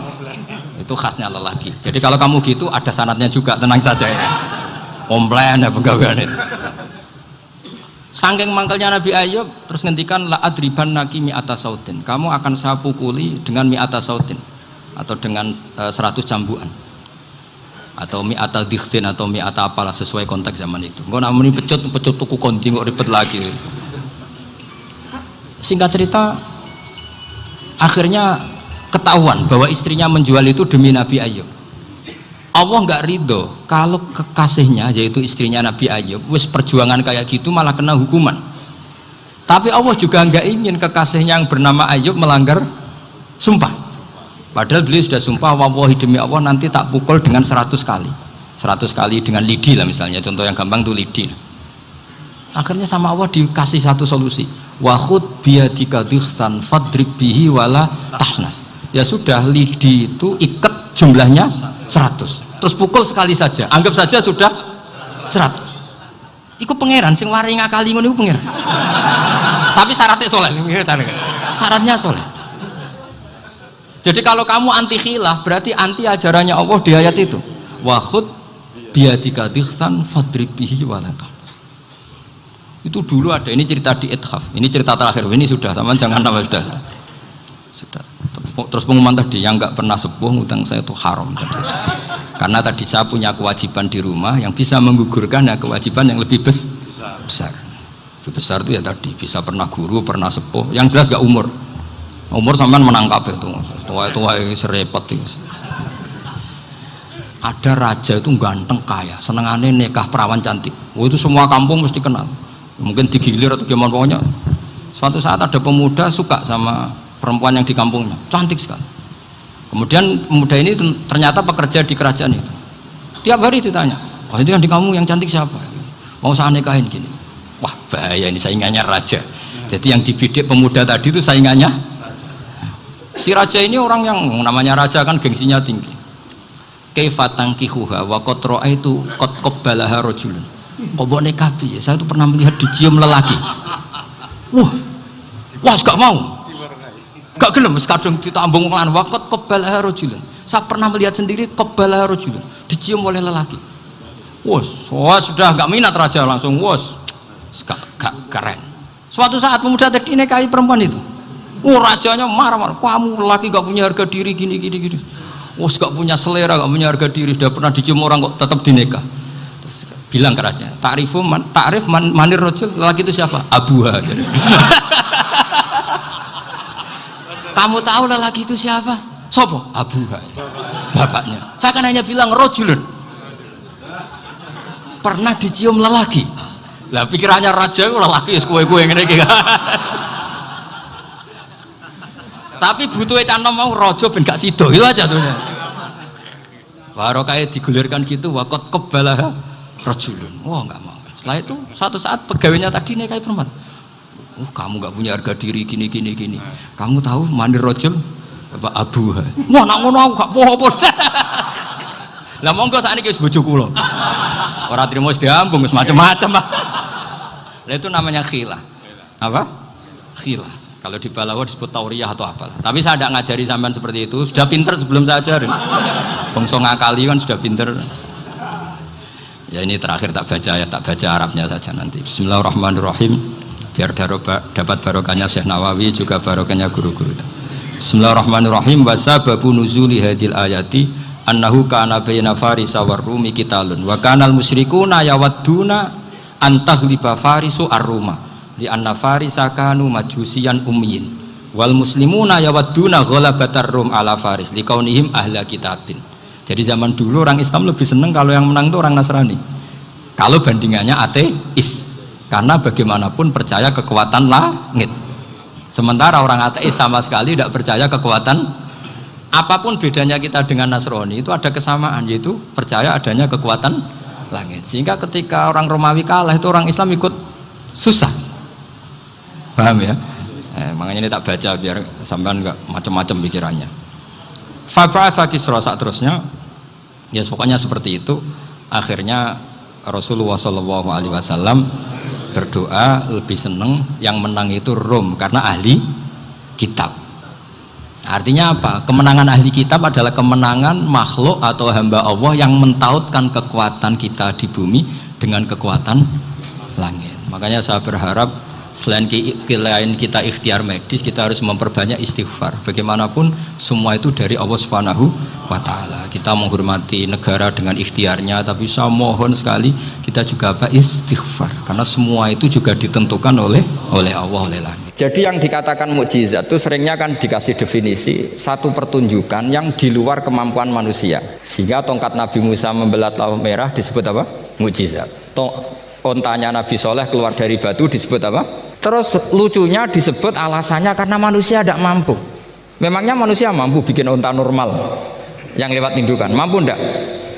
Itu khasnya lelaki. Jadi kalau kamu gitu ada sanadnya juga, tenang saja ya. Komplain ya pegawaian itu. Saking mangkelnya Nabi Ayub terus ngendikan la adriban naki mi'ata sautin. Kamu akan saya pukuli dengan mi'ata sautin atau dengan 100 cambukan. Atau mi'ata dikhtin atau mi'ata apalah sesuai konteks zaman itu. Engko namanya pecut tuku konti kok ribet lagi. Singkat cerita akhirnya ketahuan bahwa istrinya menjual itu demi Nabi Ayub. Allah nggak ridho kalau kekasihnya yaitu istrinya Nabi Ayub wis perjuangan kayak gitu malah kena hukuman. Tapi Allah juga nggak ingin kekasihnya yang bernama Ayub melanggar sumpah. Padahal beliau sudah sumpah, wallahi demi Allah nanti tak pukul dengan 100 kali. 100 kali dengan lidi lah misalnya, contoh yang gampang tuh lidi. Akhirnya sama Allah dikasih satu solusi. Wa khud biyadika dikhtan fadrib bihi wala tahnas. Ya sudah, lidi itu ikat jumlahnya 100. Terus pukul sekali saja, anggap saja sudah 100. Iku pangeran sing wari ngakali ngono iku pangeran. Tapi syaratnya soleh, syaratnya soleh. Jadi kalau kamu anti khilaf berarti anti ajarannya Allah di ayat itu. Wa khud biyadika dikhtan fadrib bihi wala tahnas. Itu dulu ada, ini cerita di Ithaf, ini cerita terakhir, ini sudah, sama jangan nama sudah. Terus pengumuman tadi yang nggak pernah sepuh ngutang saya itu haram tadi. Karena tadi saya punya kewajiban di rumah yang bisa menggugurkan ya kewajiban yang lebih besar. Lebih besar itu ya tadi bisa pernah guru, pernah sepuh. Yang jelas nggak umur. Umur sampean menang kabeh itu. Tua-tua serepot itu. Ada raja itu ganteng kaya, senengannya nikah perawan cantik. Itu semua kampung mesti kenal. Mungkin digilir atau gimana pokoknya. Suatu saat ada pemuda suka sama perempuan yang di kampungnya, cantik sekali. Kemudian pemuda ini ternyata pekerja di kerajaan itu. Tiap hari ditanya, oh itu yang di kamu yang cantik siapa? Mau saya nikahin gini. Wah bahaya ini, saingannya raja. Jadi yang dibidik pemuda tadi itu saingannya. Si raja ini orang yang namanya raja kan gengsinya tinggi. Kaifa tankihuha wa qad ra'aitu qad qabbalaha rajulun. Kok nikah piye? Saya itu pernah melihat dicium lelaki. Wah, gak mau. Gak gelem wis kadung ditambung lan wa qad qabbalaha rajulun. Saya pernah melihat sendiri qabbalaha rajulun, dicium oleh lelaki. Wah, sudah gak minat raja langsung gak keren. Suatu saat pemuda tadi nikahi perempuan itu. Rajanya marah-marah, kamu lelaki gak punya harga diri gini. Gak punya selera, gak punya harga diri, sudah pernah dicium orang kok tetap dinikah. Terus bilang ke raja, ta'rif manir rajul, lelaki itu siapa? Abuha. Kamu tahu lelaki itu siapa? Sopo? Abuha. Bapaknya. Saya kan hanya bilang rajulun. Pernah dicium lelaki. Lah pikirannya raja lelaki kue-kue ngene iki. Tapi butuhnya canom mau rojo ben gak sido itu aja tuh. Baru kayak digulirkan gitu wakot kebalah rojulun. Wah nggak mau. Setelah itu suatu saat pegawainya tadi nih kayak perempuan. Kamu nggak punya harga diri gini. Kamu tahu mandir rojul apa abu? Wah nak ngono aku gak poho-poho. Lah monggo saat ini wis bojo kula. Ora trimo wis diambung wis macam-macam. Lah itu namanya khilah. Apa? Khilah. Kalau di Balawa disebut tauriyah atau apalah. Tapi saya tidak ngajari sampean seperti itu. Sudah pinter sebelum saya ajarin. Bangsa ngakali kan sudah pinter. Ya ini terakhir tak baca Arabnya saja nanti. Bismillahirrahmanirrahim. Biar dapat barokahnya Syekh Nawawi juga barokahnya guru-guru. Bismillahirrahmanirrahim. Wasababu nuzuli hadil ayati annahu kana baina farisa war rumi qitalun wa kanal musyrikuna yawadduna antaghliba farisu ar-ruma li anna farisa kanu majusiyan ummiyin wal muslimuna yawadduna ghalabatar rum ala faris liqaunihim ahla kitabin. Jadi zaman dulu orang Islam lebih senang kalau yang menang itu orang Nasrani. Kalau bandingannya ateis, karena bagaimanapun percaya kekuatan langit. Sementara orang ateis sama sekali tidak percaya kekuatan. Apapun bedanya kita dengan Nasrani itu ada kesamaan, yaitu percaya adanya kekuatan langit. Sehingga ketika orang Romawi kalah itu orang Islam ikut susah. Paham ya? Makanya ini tak baca biar sampean enggak macam-macam pikirannya. Fab'atha Kisra saat terusnya, ya pokoknya seperti itu. Akhirnya Rasulullah SAW berdoa lebih seneng yang menang itu Rom karena ahli kitab. Artinya apa? Kemenangan ahli kitab adalah kemenangan makhluk atau hamba Allah yang mentautkan kekuatan kita di bumi dengan kekuatan langit. Makanya saya berharap selain kita ikhtiar medis, kita harus memperbanyak istighfar. Bagaimanapun semua itu dari Allah Subhanahu wa Ta'ala. Kita menghormati negara dengan ikhtiarnya, tapi saya mohon sekali kita juga istighfar, karena semua itu juga ditentukan oleh Allah, oleh langit. Jadi yang dikatakan mukjizat itu seringnya kan dikasih definisi satu pertunjukan yang di luar kemampuan manusia. Sehingga tongkat Nabi Musa membelah Laut Merah disebut apa? Mukjizat. Ontanya Nabi Soleh keluar dari batu disebut apa? Terus lucunya disebut alasannya karena manusia tidak mampu. Memangnya manusia mampu bikin onta normal yang lewat indukan? Mampu enggak?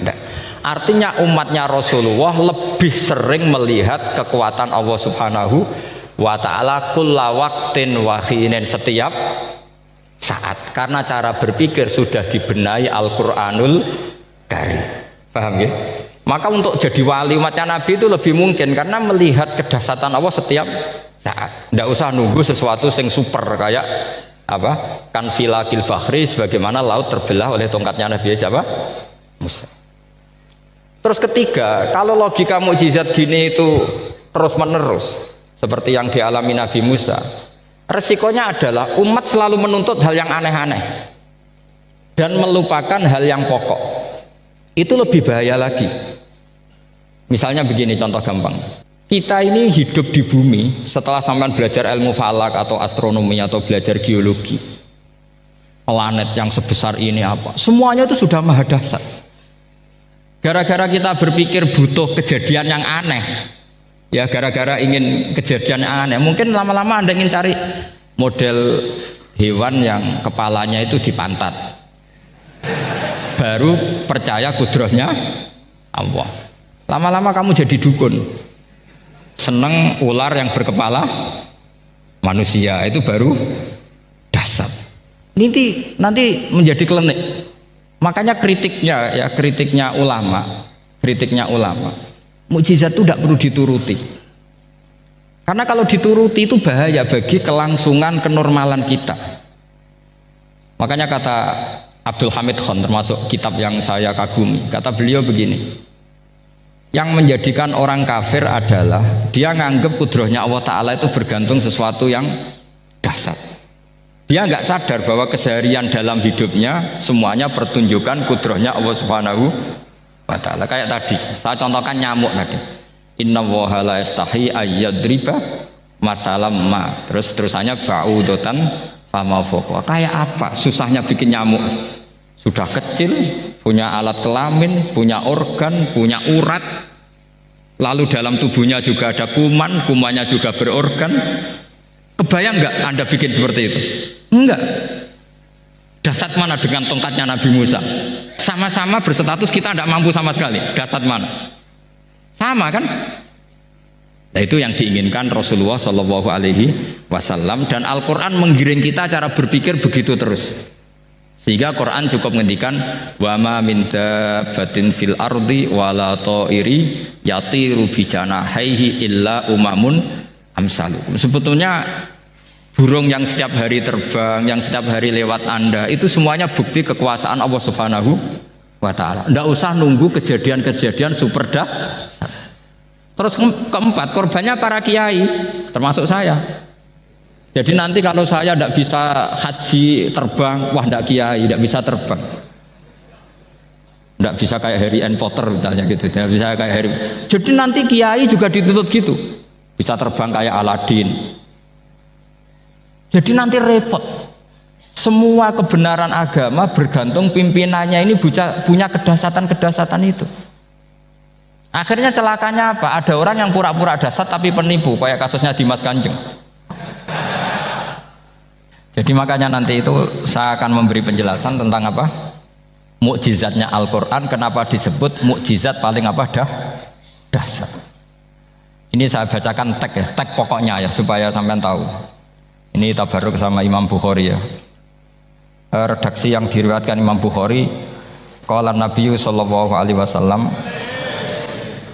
Enggak. Artinya umatnya Rasulullah lebih sering melihat kekuatan Allah Subhanahu wa Ta'ala kulla waqtin wa hinin, setiap saat, karena cara berpikir sudah dibenahi Al-Qur'anul Karim. Paham ya? Maka untuk jadi wali umatnya Nabi itu lebih mungkin karena melihat kedahsyatan Allah setiap saat. Tidak usah nunggu sesuatu yang super kayak apa? Kan filakil bahri, sebagaimana laut terbelah oleh tongkatnya Nabi siapa? Musa. Terus ketiga, kalau logika mukjizat gini itu terus menerus seperti yang dialami Nabi Musa, resikonya adalah umat selalu menuntut hal yang aneh-aneh dan melupakan hal yang pokok. Itu lebih bahaya lagi. Misalnya begini contoh gampang, kita ini hidup di bumi setelah sampean belajar ilmu falak atau astronomi atau belajar geologi, planet yang sebesar ini apa, semuanya itu sudah maha dahsyat. Gara-gara kita berpikir butuh kejadian yang aneh, ya gara-gara ingin kejadian yang aneh, mungkin lama-lama Anda ingin cari model hewan yang kepalanya itu di pantat, baru percaya kudrahnya Allah. Lama-lama kamu jadi dukun, seneng ular yang berkepala manusia, itu baru dahsyat. nanti menjadi klinik. Makanya kritiknya ulama, mukjizat itu tidak perlu dituruti. Karena kalau dituruti itu bahaya bagi kelangsungan kenormalan kita. Makanya kata Abdul Hamid Khan, termasuk kitab yang saya kagumi, kata beliau begini, yang menjadikan orang kafir adalah dia nganggep kudrohnya Allah Ta'ala itu bergantung sesuatu yang dasar. Dia nggak sadar bahwa keseharian dalam hidupnya semuanya pertunjukan kudrohnya Allah Subhanahu wa Ta'ala. Kayak tadi saya contohkan nyamuk tadi, inna woha la yastahi ayyadriba masalam ma, terusannya ba'udotan fama fokwa. Kayak apa susahnya bikin nyamuk? Sudah kecil, punya alat kelamin, punya organ, punya urat, lalu dalam tubuhnya juga ada kuman, kumannya juga berorgan. Kebayang nggak Anda bikin seperti itu? Enggak. Dasar mana dengan tongkatnya Nabi Musa? Sama-sama berstatus kita tidak mampu sama sekali. Dasar mana? Sama kan? Nah, itu yang diinginkan Rasulullah Shallallahu Alaihi Wasallam, dan Al-Quran menggiring kita cara berpikir begitu terus. Sehingga Quran cukup menghentikan wa ma min dabbatin fil ardi wala ta'iri yatiru bi janahaihi illa umamun amsalukum. Sebetulnya burung yang setiap hari terbang, yang setiap hari lewat Anda, itu semuanya bukti kekuasaan Allah Subhanahu wa Ta'ala. Tidak usah nunggu kejadian-kejadian super dahsyat. Terus keempat, korbannya para kiai, termasuk saya. Jadi nanti kalau saya tidak bisa haji terbang, wah tidak kiai, tidak bisa terbang. Tidak bisa kayak Harry and Potter misalnya gitu, tidak bisa kayak Harry. Jadi nanti kiai juga dituntut gitu, bisa terbang kayak Aladin. Jadi nanti repot. Semua kebenaran agama bergantung pimpinannya ini punya kedasatan itu. Akhirnya celakanya apa? Ada orang yang pura-pura dasar tapi penipu, kayak kasusnya Dimas Kanjeng. Jadi makanya nanti itu saya akan memberi penjelasan tentang apa? Mukjizatnya Al-Quran, kenapa disebut mukjizat paling dasar. Ini saya bacakan tag pokoknya ya, supaya sampean tahu. Ini tabaruk sama Imam Bukhari ya. Redaksi yang diriwayatkan Imam Bukhari, qala Nabi sallallahu alaihi wasallam.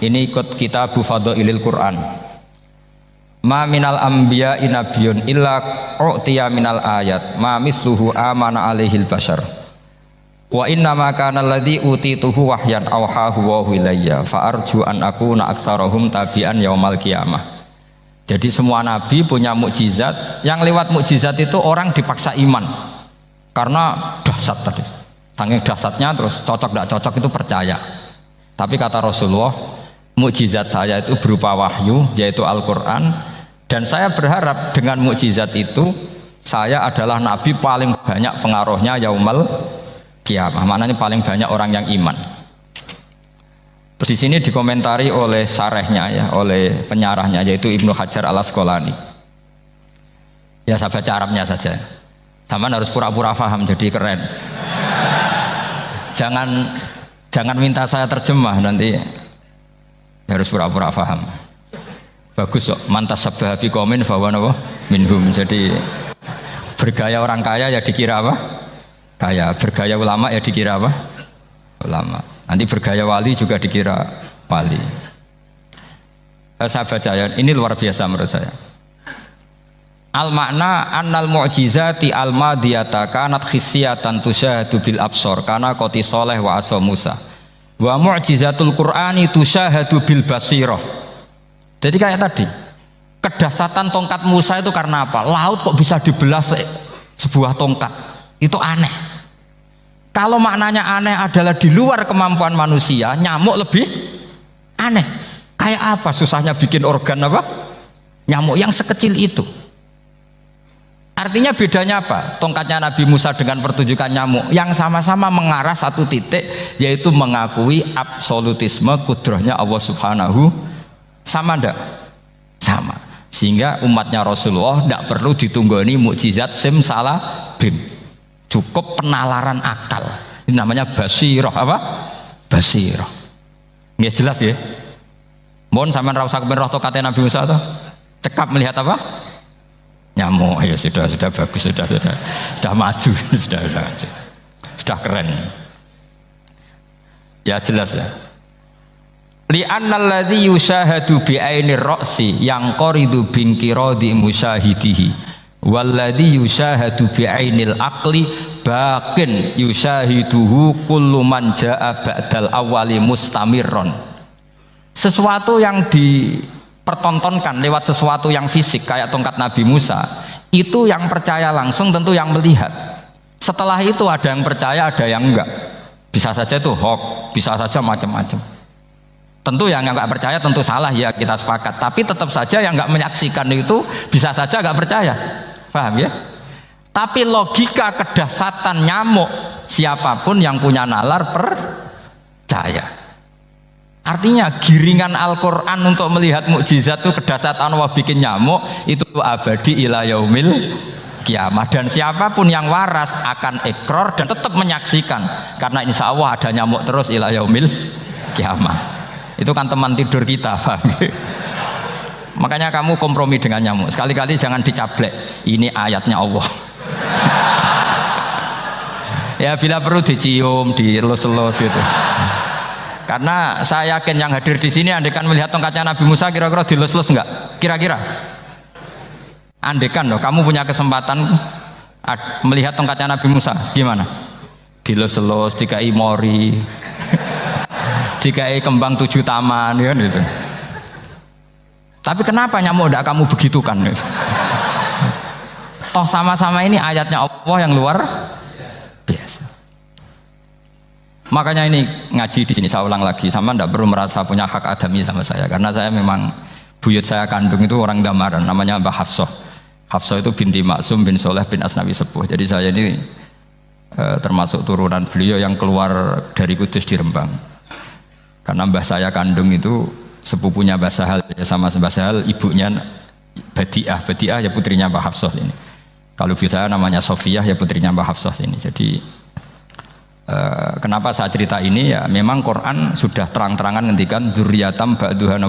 Ini ikut kitab Fadhailil Quran. Ma minal anbiya'i nabiyyun illa u'tiya minal ayat ma misluhu amana alaihil bashar. Wa inna ma kana alladhi utituhu wahyan awhahu wa ilayya fa arju an akuna aktsarahum tabi'an yaumal qiyamah. Jadi semua nabi punya mukjizat, yang lewat mukjizat itu orang dipaksa iman karena dahsyat tadi. Saking dahsyatnya terus cocok tidak cocok itu percaya. Tapi kata Rasulullah, mukjizat saya itu berupa wahyu, yaitu Al-Quran, dan saya berharap dengan mukjizat itu saya adalah nabi paling banyak pengaruhnya yaumal qiyamah. Maknanya paling banyak orang yang iman. Terus di sini dikomentari oleh sarehnya ya, oleh penyarahnya yaitu Ibnu Hajar Al-Asqalani. Ya saya baca Arabnya saja. Sampean harus pura-pura paham jadi keren. Jangan minta saya terjemah, nanti harus pura-pura paham. Bagus kok, mantas sabah bi qaumin fa huwa minhum. Jadi bergaya orang kaya ya dikira apa? Kaya. Bergaya ulama ya dikira apa? Ulama. Nanti bergaya wali juga dikira wali. Saya baca ya, ini luar biasa menurut saya. Al makna annal mu'jizati al madiyata kanat khisyatan tusyahadu bil absor kana qoti soleh wa asa Musa. Wa mu'jizatul Qur'ani tusyahadu bil basirah. Jadi kayak tadi, kedasatan tongkat Musa itu karena apa? Laut kok bisa dibelah sebuah tongkat? Itu aneh. Kalau maknanya aneh adalah di luar kemampuan manusia, nyamuk lebih aneh. Kayak apa susahnya bikin organ apa? Nyamuk yang sekecil itu. Artinya bedanya apa? Tongkatnya Nabi Musa dengan pertunjukan nyamuk yang sama-sama mengarah satu titik, yaitu mengakui absolutisme kudrahnya Allah Subhanahu. Sama ndak? Sama. Sehingga umatnya Rasulullah tidak perlu ditunggoni mukjizat simsalabim. Cukup penalaran akal. Ini namanya basirah apa? Basirah. Nggak jelas ya? Mohon sampean ra usah kepen roh tokate Nabi Musa to. Cekap melihat apa? nyamuk. Ya sudah bagus, sudah maju, sudah keren. Ya jelas ya. Li'annal ladzi yushahadu bi ainir ra'si yang qaridu binqiradi musyahidihi walladzi yushahadu bi ainil aqli baqin yushahiduhu kullu man jaa ba'dal awwali mustamirron. Sesuatu yang dipertontonkan lewat sesuatu yang fisik kayak tongkat Nabi Musa, itu yang percaya langsung tentu yang melihat. Setelah itu ada yang percaya, ada yang enggak. Bisa saja itu hoax, bisa saja macam-macam. Tentu yang nggak percaya tentu salah, ya kita sepakat. Tapi tetap saja yang nggak menyaksikan itu bisa saja nggak percaya, paham ya? Tapi logika kedahsyatan nyamuk, siapapun yang punya nalar percaya. Artinya giringan Al-Quran untuk melihat mukjizat itu kedahsyatan Allah bikin nyamuk itu abadi ila yaumil kiamah. Dan siapapun yang waras akan ikrar dan tetap menyaksikan, karena insya Allah ada nyamuk terus ila yaumil kiamah. Itu kan teman tidur kita, paham? Makanya kamu kompromi dengan nyamuk. Sekali-kali jangan dicablek. Ini ayatnya Allah. Ya bila perlu dicium, dielus-elus gitu. Karena saya yakin yang hadir di sini andekan melihat tongkatnya Nabi Musa kira-kira dilus-elus enggak? Kira-kira? Andekan loh, kamu punya kesempatan melihat tongkatnya Nabi Musa, gimana? Dilus-elus, dikai mori. Dikai kembang 7 taman ya gitu. Tapi kenapa nyamuk tidak kamu begitukan? Toh sama-sama ini ayatnya Allah yang luar biasa. Makanya ini ngaji di sini saya ulang lagi, sama tidak perlu merasa punya hak adami sama saya, karena saya memang buyut saya kandung itu orang Damaran, namanya Mbah Hafsah. Hafsah itu binti Maksum bin Soleh bin Asnawi Sepuh. Jadi saya ini termasuk turunan beliau yang keluar dari Kudus di Rembang. Karena mbah saya kandung itu sepupunya Mbah Sahal, ya sama Mbah Sahal, ibunya Badiah ya putrinya Mbah Hafsah ini. Kalau ibu saya namanya Sofiyah, ya putrinya Mbah Hafsah ini. Jadi kenapa saya cerita ini, ya memang Quran sudah terang-terangan ngendikan dzurriyatam ba'duha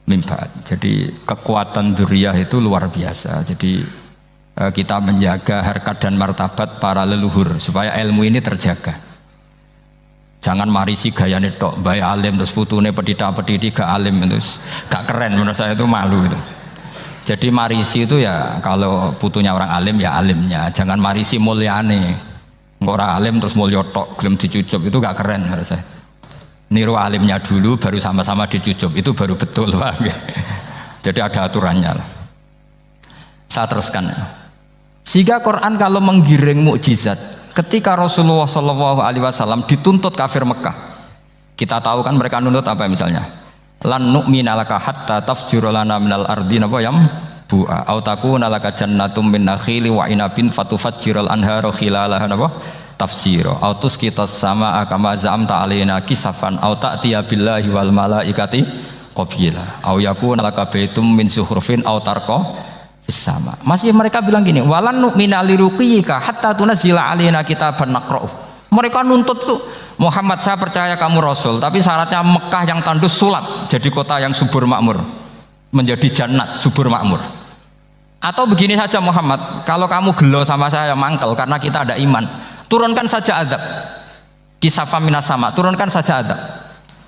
min ba'd. Jadi kekuatan dzurriyah itu luar biasa. Jadi kita menjaga harkat dan martabat para leluhur supaya ilmu ini terjaga. Jangan marisi gaya tok, baik alim terus putune pedita-pediti gak alim terus gak keren, menurut saya itu malu itu. Jadi marisi itu ya kalau putunya orang alim ya alimnya, jangan marisi mulyane. Engko ora alim terus mulya tok gelem dicucup itu gak keren menurut saya. Niru alimnya dulu baru sama-sama dicucup itu baru betul, Pak. Jadi ada aturannya. Saya teruskan. Sehingga Quran kalau menggiring mukjizat, ketika Rasulullah SAW dituntut kafir Mekah, kita tahu kan mereka nuntut apa misalnya? Lan nu'mina laka hatta tafjura lana minal ardi bu'a au takuna laka jannatum min nakhili wa inabin fatufajjiral anhara khilalaha tafsira au tusqitas samaa kama za'amta alaina kisafan au ta'tiya billahi wal malaikati qabila au yakuna laka baitum min zuhrufin au tarqa sama. Masih mereka bilang gini, walan nu'mina liruqiyika hatta tunazzila alaina kitaban naqra'u. Mereka nuntut tuh, Muhammad saya percaya kamu Rasul, tapi syaratnya Mekah yang tandus sulap jadi kota yang subur makmur, menjadi jannat subur makmur. Atau begini saja Muhammad, kalau kamu gelo sama saya mangkel karena kita ada iman, turunkan saja azab. Kisafam minas sama, turunkan saja azab.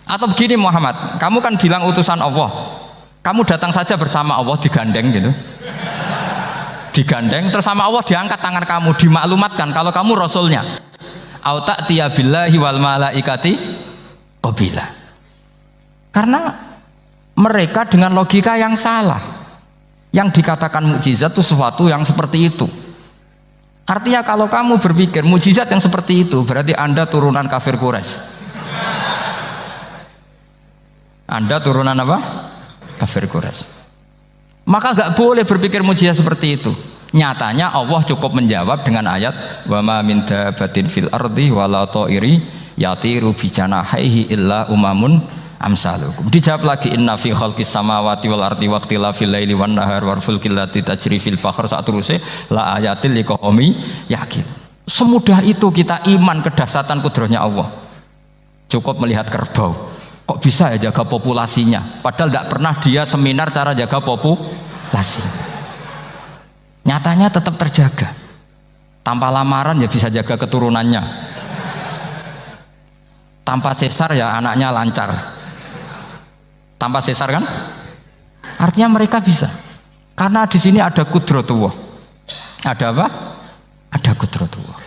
Atau begini Muhammad, kamu kan bilang utusan Allah, kamu datang saja bersama Allah digandeng gitu. Digandeng terus sama Allah diangkat tangan kamu, dimaklumatkan kalau kamu rasulnya. Au ta'tiya billahi wal malaikati qabila. Karena mereka dengan logika yang salah. Yang dikatakan mukjizat itu sesuatu yang seperti itu. Artinya kalau kamu berpikir mukjizat yang seperti itu, berarti Anda turunan kafir Quraisy. Anda turunan apa? Kafir Quraisy. Maka nggak boleh berpikir mujizat seperti itu. Nyatanya Allah cukup menjawab dengan ayat wa ma min dabatin fil ardi wala ta'iri yatiru bi janahihi illa umamun amsalukum. Dijawab lagi inna fi khalqis samawati wal ardi waqtilafil laili wan nahar wal fulkil lati tajri fil bahr saturuse la ayatil liqaumi yakin. Semudah itu kita iman kedahsyatan kudrahnya Allah. Cukup melihat kerbau, kok bisa ya jaga populasinya, padahal tidak pernah dia seminar cara jaga populasi. Nyatanya tetap terjaga. Tanpa lamaran ya bisa jaga keturunannya. Tanpa sesar ya anaknya lancar. Tanpa sesar kan? Artinya mereka bisa. Karena di sini ada kudratullah. Ada apa? Ada kudratullah.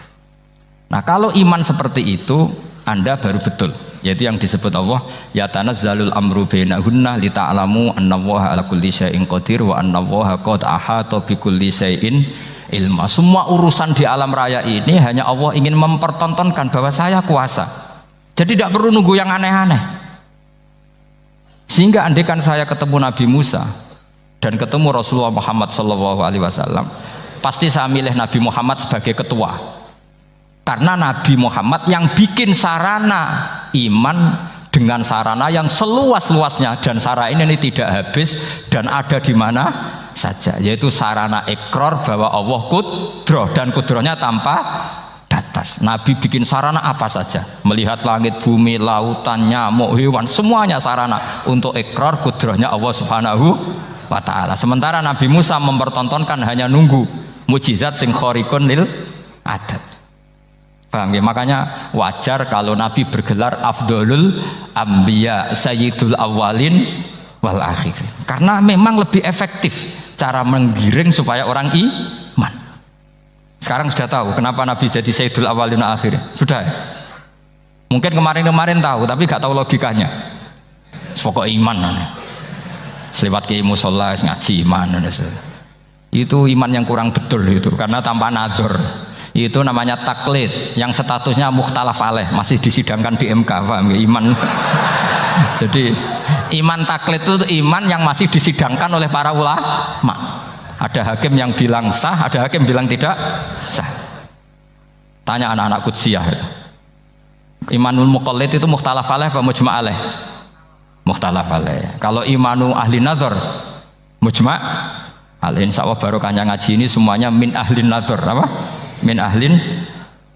Nah, kalau iman seperti itu, Anda baru betul. Yaitu yang disebut Allah, ya tanazzalul amru bainahunna lita'lamu annallaha ala kulli syai'in qadir wa annallaha qad ahata bi kulli syai'in ilma. Semua urusan di alam raya ini hanya Allah ingin mempertontonkan bahwa saya kuasa. Jadi tidak perlu nunggu yang aneh-aneh. Sehingga andaikan saya ketemu Nabi Musa dan ketemu Rasulullah Muhammad SAW, pasti saya milih Nabi Muhammad sebagai ketua. Karena Nabi Muhammad yang bikin sarana iman dengan sarana yang seluas-luasnya, dan sarana ini tidak habis dan ada di mana saja, yaitu sarana ikrar bahwa Allah kudroh dan kudrohnya tanpa batas. Nabi bikin sarana apa saja, melihat langit, bumi, lautan, nyamuk, hewan, semuanya sarana untuk ikrar kudrohnya Allah Subhanahu wa ta'ala. Sementara Nabi Musa mempertontonkan hanya nunggu mukjizat sing khariqun lil adat. Paham ya? Makanya wajar kalau Nabi bergelar Afdolul Ambiya Sayyidul Awalin wal Akhirin, karena memang lebih efektif cara menggiring supaya orang iman. Sekarang sudah tahu kenapa Nabi jadi Sayyidul Awalin wal Akhirin? Sudah ya? Mungkin kemarin-kemarin tahu tapi gak tahu logikanya. Pokok iman selewat ke musola ngaji iman, itu iman yang kurang betul itu, karena tanpa nadzor. Itu namanya taklid yang statusnya mukhtalaf alaih, masih disidangkan di MK. Paham ya? Iman jadi iman taklid itu iman yang masih disidangkan oleh para ulama. Ada hakim yang bilang sah, ada hakim bilang tidak sah. Tanya anak-anak Qudsiyah, imanul muqallid itu mukhtalaf alaih apa mujma' alaih? Mukhtalaf alaih. Kalau imanu ahli nadzar mujma' alaih. Insyaallah barokahnya ngaji ini semuanya min ahli nadzar, apa? Min ahlin,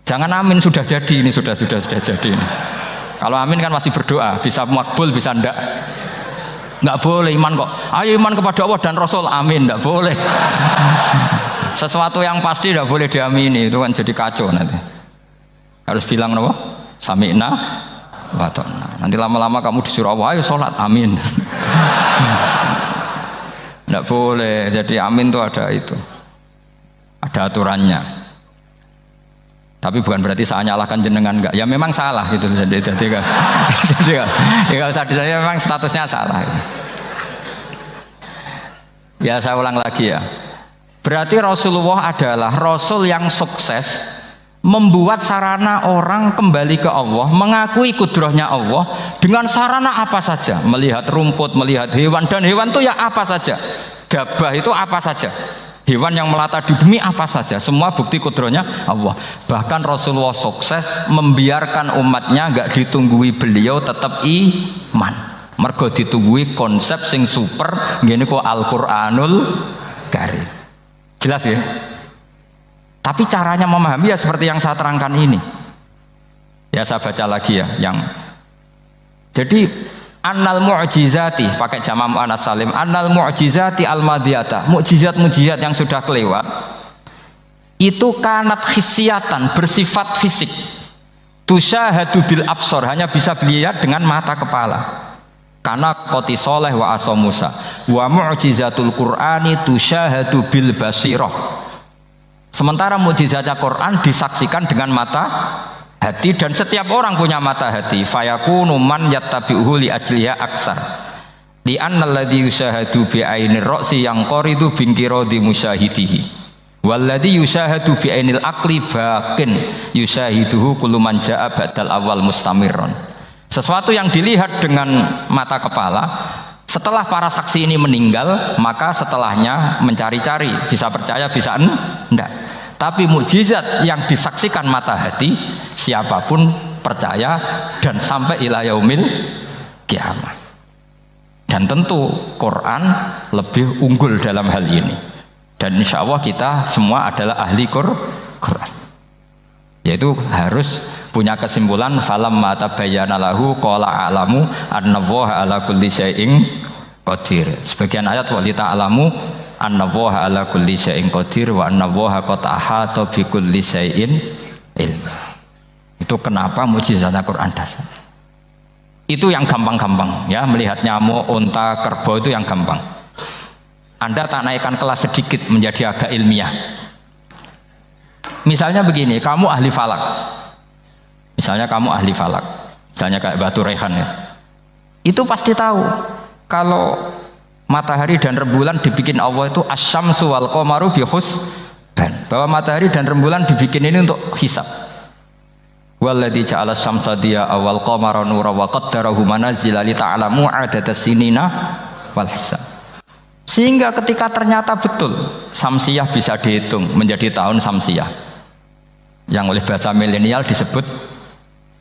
jangan amin sudah jadi, ini sudah jadi ini. Kalau amin kan masih berdoa, bisa makbul bisa ndak boleh iman kok, ayo iman kepada Allah dan Rasul, amin, ndak boleh. Sesuatu yang pasti ndak boleh diamini, itu kan jadi kacau nanti. Harus bilang apa? Sami'na wa ta'na. Nanti lama-lama kamu disuruh Allah, ayo sholat, amin. Ndak boleh, jadi amin itu ada aturannya. Tapi bukan berarti saya nyalahkan jenengan, enggak. Ya memang salah gitu. Jadi kan. Ya usah saya memang statusnya salah. Ya saya ulang lagi ya. Berarti Rasulullah adalah Rasul yang sukses membuat sarana orang kembali ke Allah, mengakui kudrohnya Allah dengan sarana apa saja. Melihat rumput, melihat hewan, dan hewan itu ya apa saja. Gabah itu apa saja. Hewan yang melata di bumi apa saja, semua bukti kudrohnya Allah. Bahkan Rasulullah sukses membiarkan umatnya nggak ditunggui beliau tetap iman. Mergo ditunggui konsep sing super, gini kok Al-Qur'anul Karim. Jelas ya? Tapi caranya memahami ya seperti yang saya terangkan ini. Ya saya baca lagi ya, yang jadi annal mu'jizati, pakai jamak muannas salim, annal mu'jizati al-madiyata, mukjizat-mukjizat yang sudah kelewat itu kanat khisiatan, bersifat fisik, tusyahadu bil absor, hanya bisa dilihat dengan mata kepala, karena qoti soleh wa aso Musa, wa mu'jizatul qur'ani tusyahadu bil basirah. Sementara mukjizatnya Quran disaksikan dengan mata hati, dan setiap orang punya mata hati. Fayakunu man yattabi'uhu li ajliya aksar li annal ladzi yushahadu bi ainir ra'si yang qaridu bin qiradi musyahidihi wal ladzi yushahadu bi ainil aqli baqin yushahiduhu kullu man jaa badal awal mustamirron. Sesuatu yang dilihat dengan mata kepala, setelah para saksi ini meninggal, maka setelahnya mencari-cari, bisa percaya bisa enggak. Tapi mukjizat yang disaksikan mata hati, siapapun percaya dan sampai ila yaumil kiamat. Dan tentu Quran lebih unggul dalam hal ini. Dan insya Allah kita semua adalah ahli Quran. Yaitu harus punya kesimpulan falamma tabayyana lahu qala a'lamu annallaha ala kulli syai'in qadir. Sebagian ayat wa li ta'lamu annallaha ala kulli syai'in qadir wa annallaha qad ahata bi kulli syai'in ilma. Itu kenapa mukjizatnya Quran dasar. Itu yang gampang-gampang ya, melihat nyamuk, unta, kerbau itu yang gampang. Anda tak naikkan kelas sedikit menjadi agak ilmiah. Misalnya begini, kamu ahli falak. Misalnya kamu ahli falak. Misalnya kayak Batu Rehan ya. Itu pasti tahu kalau matahari dan rembulan dibikin Allah itu asyamsu wal qamaru bi husban. Bahwa matahari dan rembulan dibikin ini untuk hisab. Walladzi ja'ala syamsa diya'a wal qamara nura wa qaddarahu manazila li ta'lamu 'adadas sinina wal hisab. Sehingga ketika ternyata betul Samsiyah bisa dihitung menjadi tahun Samsiyah yang oleh bahasa milenial disebut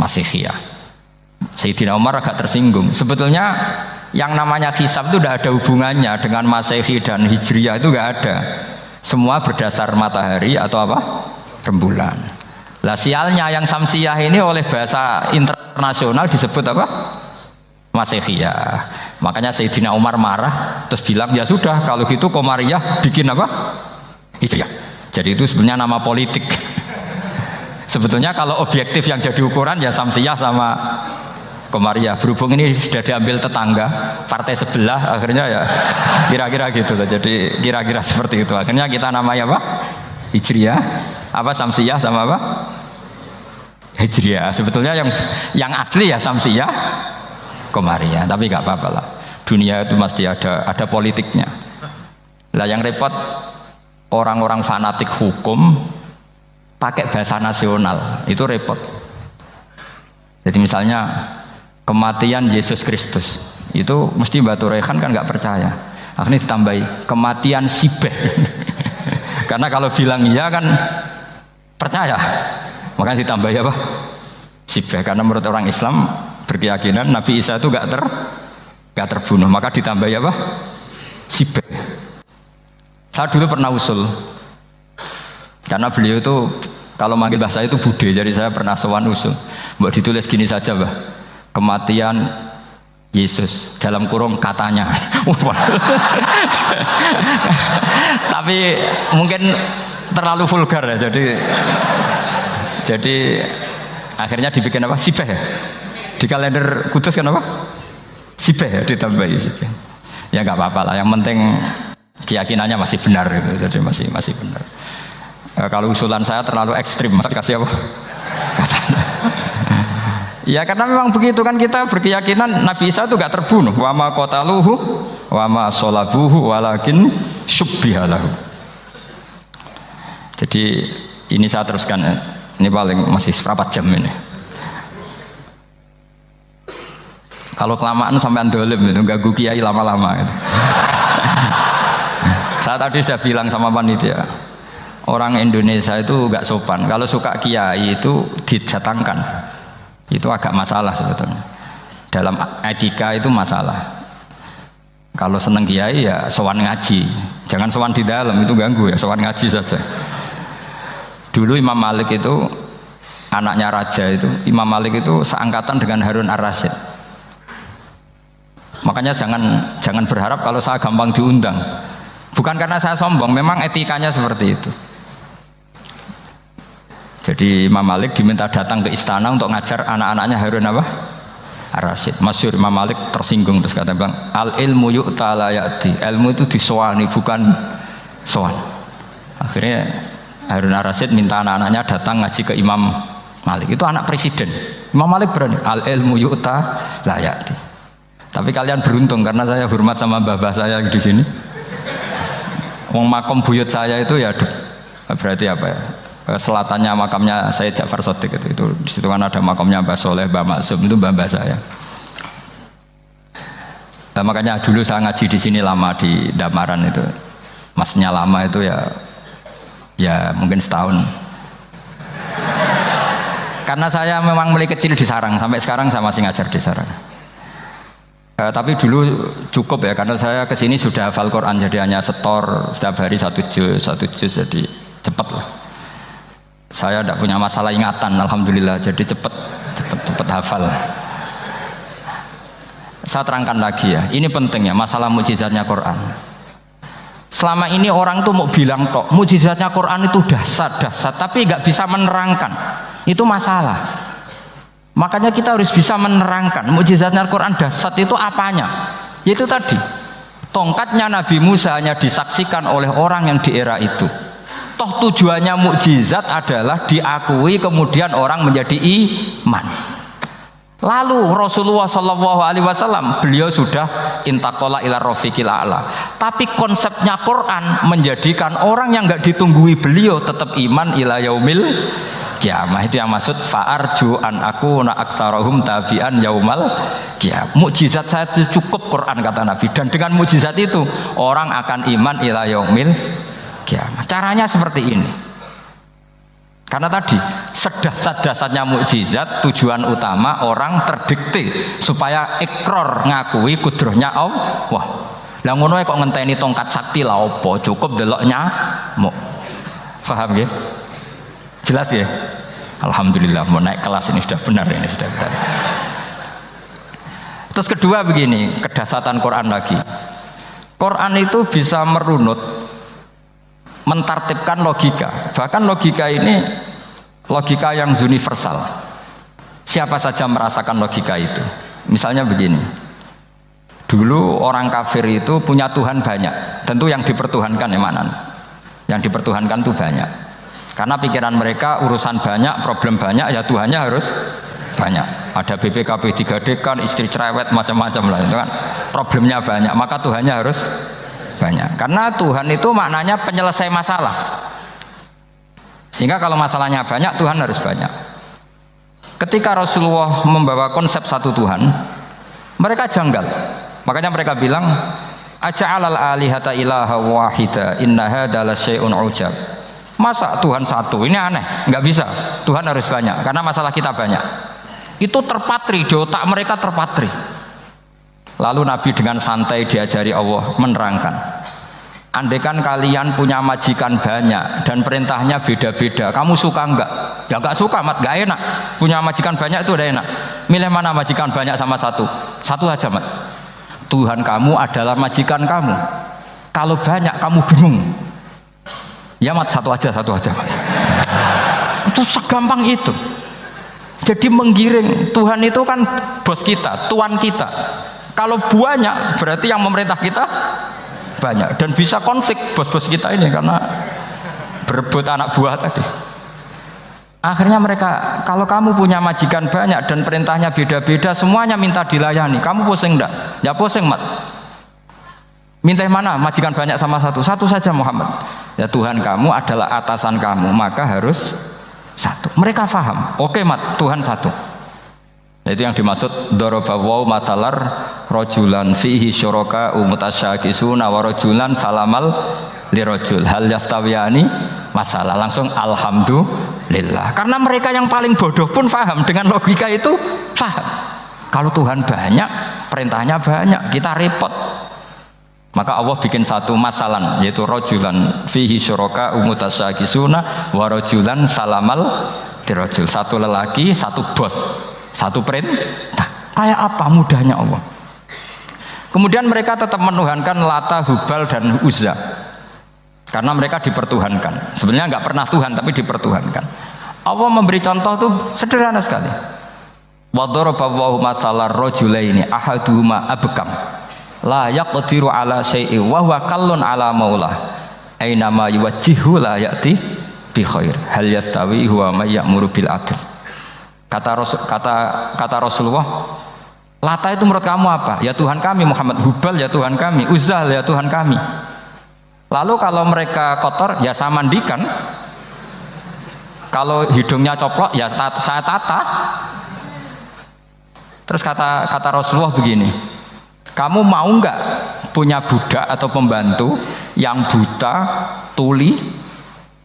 Masihiyah. Sayyidina Umar agak tersinggung. Sebetulnya yang namanya hisab itu tidak ada hubungannya dengan Masehi dan Hijriyah, itu tidak ada. Semua berdasar matahari atau apa? Rembulan. Lah sialnya yang Samsiyah ini oleh bahasa internasional disebut apa? Masihiyah. Makanya Sayyidina Umar marah terus bilang ya sudah kalau gitu Qamariyah bikin apa? Hijriyah. Jadi itu sebenarnya nama politik. Sebetulnya kalau objektif yang jadi ukuran ya Samsiyah sama Qamariyah. Berhubung ini sudah diambil tetangga partai sebelah, akhirnya ya kira-kira gitu loh. Jadi kira-kira seperti itu. Akhirnya kita namanya apa? Hijriyah. Apa Samsiyah sama apa? Hijriyah. Sebetulnya yang asli ya Samsiyah, Qamariyah. Tapi nggak apa-apa lah. Dunia itu mesti ada politiknya. Lah yang repot orang-orang fanatik hukum pakai bahasa nasional itu repot. Jadi misalnya kematian Yesus Kristus itu mesti Batu Rehan kan nggak percaya. Akhirnya ditambahi kematian Sibeh. Karena kalau bilang iya kan percaya. Makanya ditambahi apa? Sibeh. Karena menurut orang Islam berkeyakinan Nabi Isa itu nggak terbunuh. Maka ditambahi apa? Sibeh. Saya dulu pernah usul. Karena beliau itu kalau manggil bahasa itu bude, jadi saya pernah sowan usul. Mbak ditulis gini saja, Mbak. Kematian Yesus dalam kurung katanya. Tapi mungkin terlalu vulgar ya. Jadi akhirnya dibikin apa? Sibeh ya. Di kalender Kudus kan apa? Sibeh ya, ditambahi Sibeh. Ya nggak apa-apa lah. Yang penting keyakinannya masih benar gitu. Jadi masih benar. Kalau usulan saya terlalu ekstrim, mas kasih apa? Katanya. Ya karena memang begitu kan, kita berkeyakinan Nabi Isa itu gak terbunuh. Wa ma qataluhu wa ma sholabuhu walakin syubbihalahu. Jadi ini saya teruskan. Ini paling masih seperempat jam ini. Kalau kelamaan sampai dolim itu ganggu kiai lama-lama. Gitu. Saya tadi sudah bilang sama panitia. Orang Indonesia itu gak sopan. Kalau suka kiai itu didatangkan. Itu agak masalah sebetulnya. Dalam etika itu masalah. Kalau seneng kiai ya sowan ngaji. Jangan sowan di dalam, itu ganggu ya. Sowan ngaji saja. Dulu Imam Malik itu anaknya raja itu. Imam Malik itu seangkatan dengan Harun Ar-Rasyid. Makanya jangan berharap kalau saya gampang diundang. Bukan karena saya sombong, memang etikanya seperti itu. Jadi Imam Malik diminta datang ke istana untuk ngajar anak-anaknya Harun apa? Ar-Rasyid. Masyhur Imam Malik tersinggung terus kata bang, al ilmu yu'ta la ya'ti. Ilmu itu disowani bukan sowan. Akhirnya Harun Ar-Rasyid minta anak-anaknya datang ngaji ke Imam Malik. Itu anak presiden. Imam Malik berani, al ilmu yu'ta la ya'ti. Tapi kalian beruntung karena saya hormat sama mbah-mbah saya di sini. Wong makom buyut saya itu ya berarti apa ya? Selatannya makamnya saya Ja'far Shadiq itu di situ kan ada makamnya Mbah Soleh, Mbah Maksum, itu mbah saya. Nah, makanya dulu saya ngaji di sini lama di Damaran itu. Maksudnya lama itu ya mungkin setahun. Karena saya memang mulai kecil di Sarang, sampai sekarang saya masih ngajar di Sarang. Tapi dulu cukup ya, karena saya kesini sudah hafal Quran, jadi hanya setor setiap hari satu juz, jadi cepat lah. Saya tidak punya masalah ingatan, alhamdulillah, jadi cepat hafal. Saya terangkan lagi ya, ini penting ya, masalah mukjizatnya Quran. Selama ini orang tuh mau bilang tok, mukjizatnya Quran itu dahsyat, tapi nggak bisa menerangkan. Itu masalah. Makanya kita harus bisa menerangkan mukjizatnya Quran dahsyat itu apanya. Yaitu tadi, tongkatnya Nabi Musa hanya disaksikan oleh orang yang di era itu. Toh tujuannya mukjizat adalah diakui kemudian orang menjadi iman. Lalu Rasulullah Shallallahu Alaihi Wasallam beliau sudah intaqala ila rafiqil a'la. Tapi konsepnya Quran menjadikan orang yang nggak ditunggui beliau tetap iman ila yaumil kiamah. Itu yang maksud fa'arju an aku na aktsarahum tabi'an yaumal kiamah. Mukjizat saya itu cukup Quran kata Nabi, dan dengan mukjizat itu orang akan iman ila yaumil kiamah. Caranya seperti ini. Karena tadi sedahsyat-dahsyatnya mukjizat tujuan utama orang terdikte supaya ikrar ngakui kudrohnya Allah. Lah ngono kok ngenteni tongkat sakti lah opo, cukup deloknya mau. Paham ya? Jelas ya? Alhamdulillah mau naik kelas ini sudah benar, ini sudah benar. Terus kedua begini, kedahsyatan Quran lagi. Quran itu bisa merunut, mentartibkan logika. Bahkan logika ini logika yang universal. Siapa saja merasakan logika itu. Misalnya begini, dulu orang kafir itu punya Tuhan banyak. Tentu yang dipertuhankan mana? Yang dipertuhankan itu banyak. Karena pikiran mereka urusan banyak, problem banyak, ya Tuhannya harus banyak. Ada BPKB 3D kan, istri cerewet macam-macam lah itu kan. Problemnya banyak, maka Tuhannya harus banyak. Karena Tuhan itu maknanya penyelesai masalah. Sehingga kalau masalahnya banyak, Tuhan harus banyak. Ketika Rasulullah membawa konsep satu Tuhan, mereka janggal. Makanya mereka bilang, aja'alal alihata ilaha wahida inna hadza lasyai'un ujab. Masa Tuhan satu? Ini aneh, nggak bisa. Tuhan harus banyak karena masalah kita banyak. Itu terpatri di otak mereka, terpatri. Lalu Nabi dengan santai diajari Allah menerangkan, andaikan kalian punya majikan banyak dan perintahnya beda-beda, kamu suka enggak? Ya enggak suka, mat, enggak enak. Punya majikan banyak itu udah enak. Milih mana majikan banyak sama satu? Satu aja, mat. Tuhan kamu adalah majikan kamu. Kalau banyak kamu bingung. Ya mat, satu aja mat. Itu segampang itu. Jadi menggiring, Tuhan itu kan bos kita, tuan kita. Kalau banyak berarti yang memerintah kita banyak, dan bisa konflik bos-bos kita ini karena berebut anak buah tadi. Akhirnya mereka, kalau kamu punya majikan banyak dan perintahnya beda-beda, semuanya minta dilayani, kamu pusing enggak? Ya pusing, mat. Minta mana? Majikan banyak sama satu? Satu saja Muhammad. Ya Tuhan kamu adalah atasan kamu, maka harus satu. Mereka paham. Oke, mat, Tuhan satu. Itu yang dimaksud darabawu matalar rajulan fihi syuraka mutasyakisuna wa rajulan salamal lirajul hal yastawiyani masalah. Langsung alhamdulillah. Karena mereka yang paling bodoh pun paham dengan logika itu, paham. Kalau Tuhan banyak, perintahnya banyak, kita repot. Maka Allah bikin satu masalan, yaitu rajulan fihi syuraka mutasyakisuna wa rajulan salamal lirajul. Satu lelaki, satu bos. Satu perintah. Kayak apa mudahnya Allah. Kemudian mereka tetap menuhankan Lata, Hubal dan Uzza karena mereka dipertuhankan. Sebenarnya nggak pernah Tuhan tapi dipertuhankan. Allah memberi contoh itu sederhana sekali. Wa daraballahu mathalar rajulaini ahaduhuma abkam la yaqdiru ala syai'in wa huwa kallun ala maulah aina ma yuwajjihu la ya'ti bi khair hal yastawi huwa may ya'muru bil adl. Kata Rasulullah, Lata itu menurut kamu apa? Ya Tuhan kami. Muhammad, Hubal ya Tuhan kami. Uzzah ya Tuhan kami. Lalu kalau mereka kotor ya saya mandikan. Kalau hidungnya coplok ya saya tata. Terus kata Rasulullah begini, kamu mau nggak punya budak atau pembantu yang buta, tuli,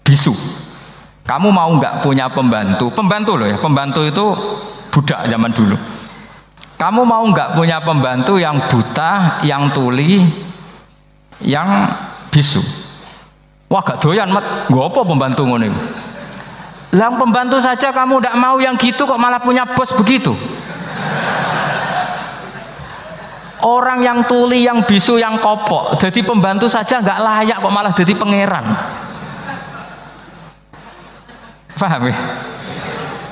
bisu? Kamu mau nggak punya pembantu loh ya, pembantu itu budak zaman dulu. Kamu mau nggak punya pembantu yang buta, yang tuli, yang bisu? Wah gak doyan mat, gak apa pembantu ngono. Lah pembantu saja kamu nggak mau yang gitu, kok malah punya bos begitu? Orang yang tuli, yang bisu, yang kopok, jadi pembantu saja nggak layak kok malah jadi pangeran. Paham ya?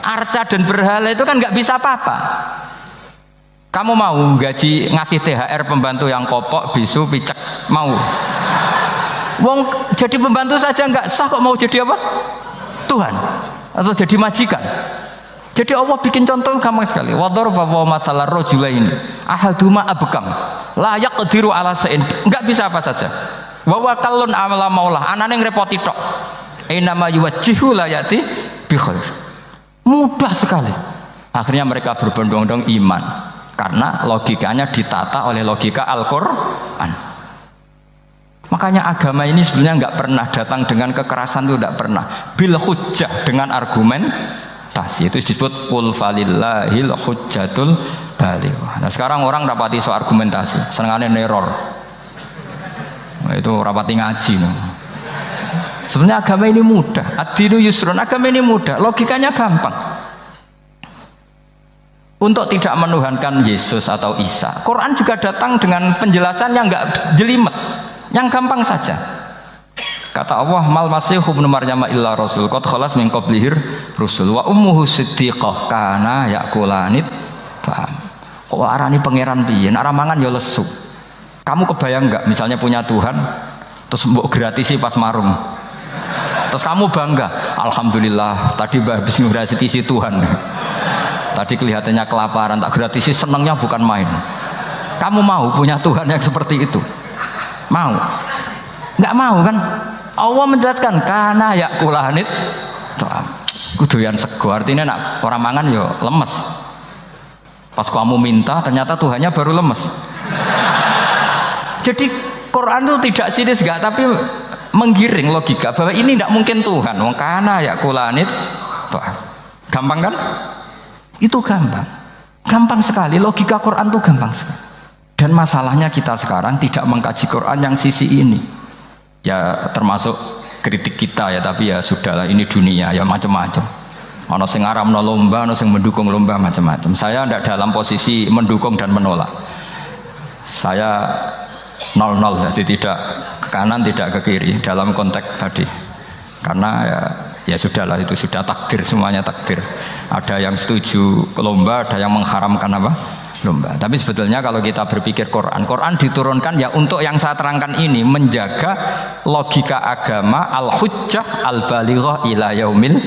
Arca dan berhala itu kan nggak bisa apa-apa. Kamu mau gaji ngasih THR pembantu yang kopok, bisu, picek, mau? Wong jadi pembantu saja nggak sah, kok mau jadi apa? Tuhan atau jadi majikan? Jadi Allah bikin contoh gampang sekali. Wadharaba mathalan rajulaini ahaduma abkam la yaqdiru ala shay'in, nggak bisa apa saja. Wa wakallun amala maulah, anane ngrepoti tok. Inama yuwajjihu la yati bi khair. Mudah sekali. Akhirnya mereka berbondong-bondong iman karena logikanya ditata oleh logika Al-Qur'an. Makanya agama ini sebenarnya nggak pernah datang dengan kekerasan, itu nggak pernah. Bil hujjah, dengan argumentasi, itu disebut qul falillahil hujjatul balighah. Nah sekarang orang rapati soal argumentasi, senengane neror. Nah, itu rapati ngaji. No. Sebenarnya agama ini mudah. Ad-dinu yusrun, agama ini mudah, logikanya gampang. Untuk tidak menuhankan Yesus atau Isa, Quran juga datang dengan penjelasan yang nggak jelimet, yang gampang saja. Kata Allah, mal masih ibnu Maryam illa rasul qad khalas min qablihir rusul wa ummuhu siddiqah kana yakulanit. Kok arani pangeran piye? Nek mangan ya lesu. Kamu kebayang nggak misalnya punya Tuhan terus mbok gratisi pas marung. Terus kamu bangga, alhamdulillah tadi habis ngratisi Tuhan. Tadi kelihatannya kelaparan, tak gratisi, senangnya bukan main. Kamu mau punya Tuhan yang seperti itu? Mau? Nggak mau kan? Allah menjelaskan karena ya kulanit kuduyan sego, artinya nak orang mangan yo lemes. Pas kamu minta ternyata Tuhannya baru lemes. Jadi Quran itu tidak sinis enggak, tapi menggiring logika bahwa ini tidak mungkin Tuhan. Wong kana ya kulanit. Gampang kan? Itu gampang. Gampang sekali, logika Quran itu gampang sekali. Dan masalahnya kita sekarang tidak mengkaji Quran yang sisi ini. Ya termasuk kritik kita ya, tapi ya sudahlah, ini dunia ya macam-macam. Ono sing ngaramno lomba, ono sing mendukung lomba, macam-macam. Saya tidak dalam posisi mendukung dan menolak. Saya 0-0, jadi tidak ke kanan tidak ke kiri dalam konteks tadi. Karena ya sudahlah, itu sudah takdir, semuanya takdir. Ada yang setuju ke lomba, ada yang mengharamkan apa? Lomba. Tapi sebetulnya kalau kita berpikir Quran diturunkan ya untuk yang saya terangkan ini, menjaga logika agama al-hujjah al-balighah ila yaumil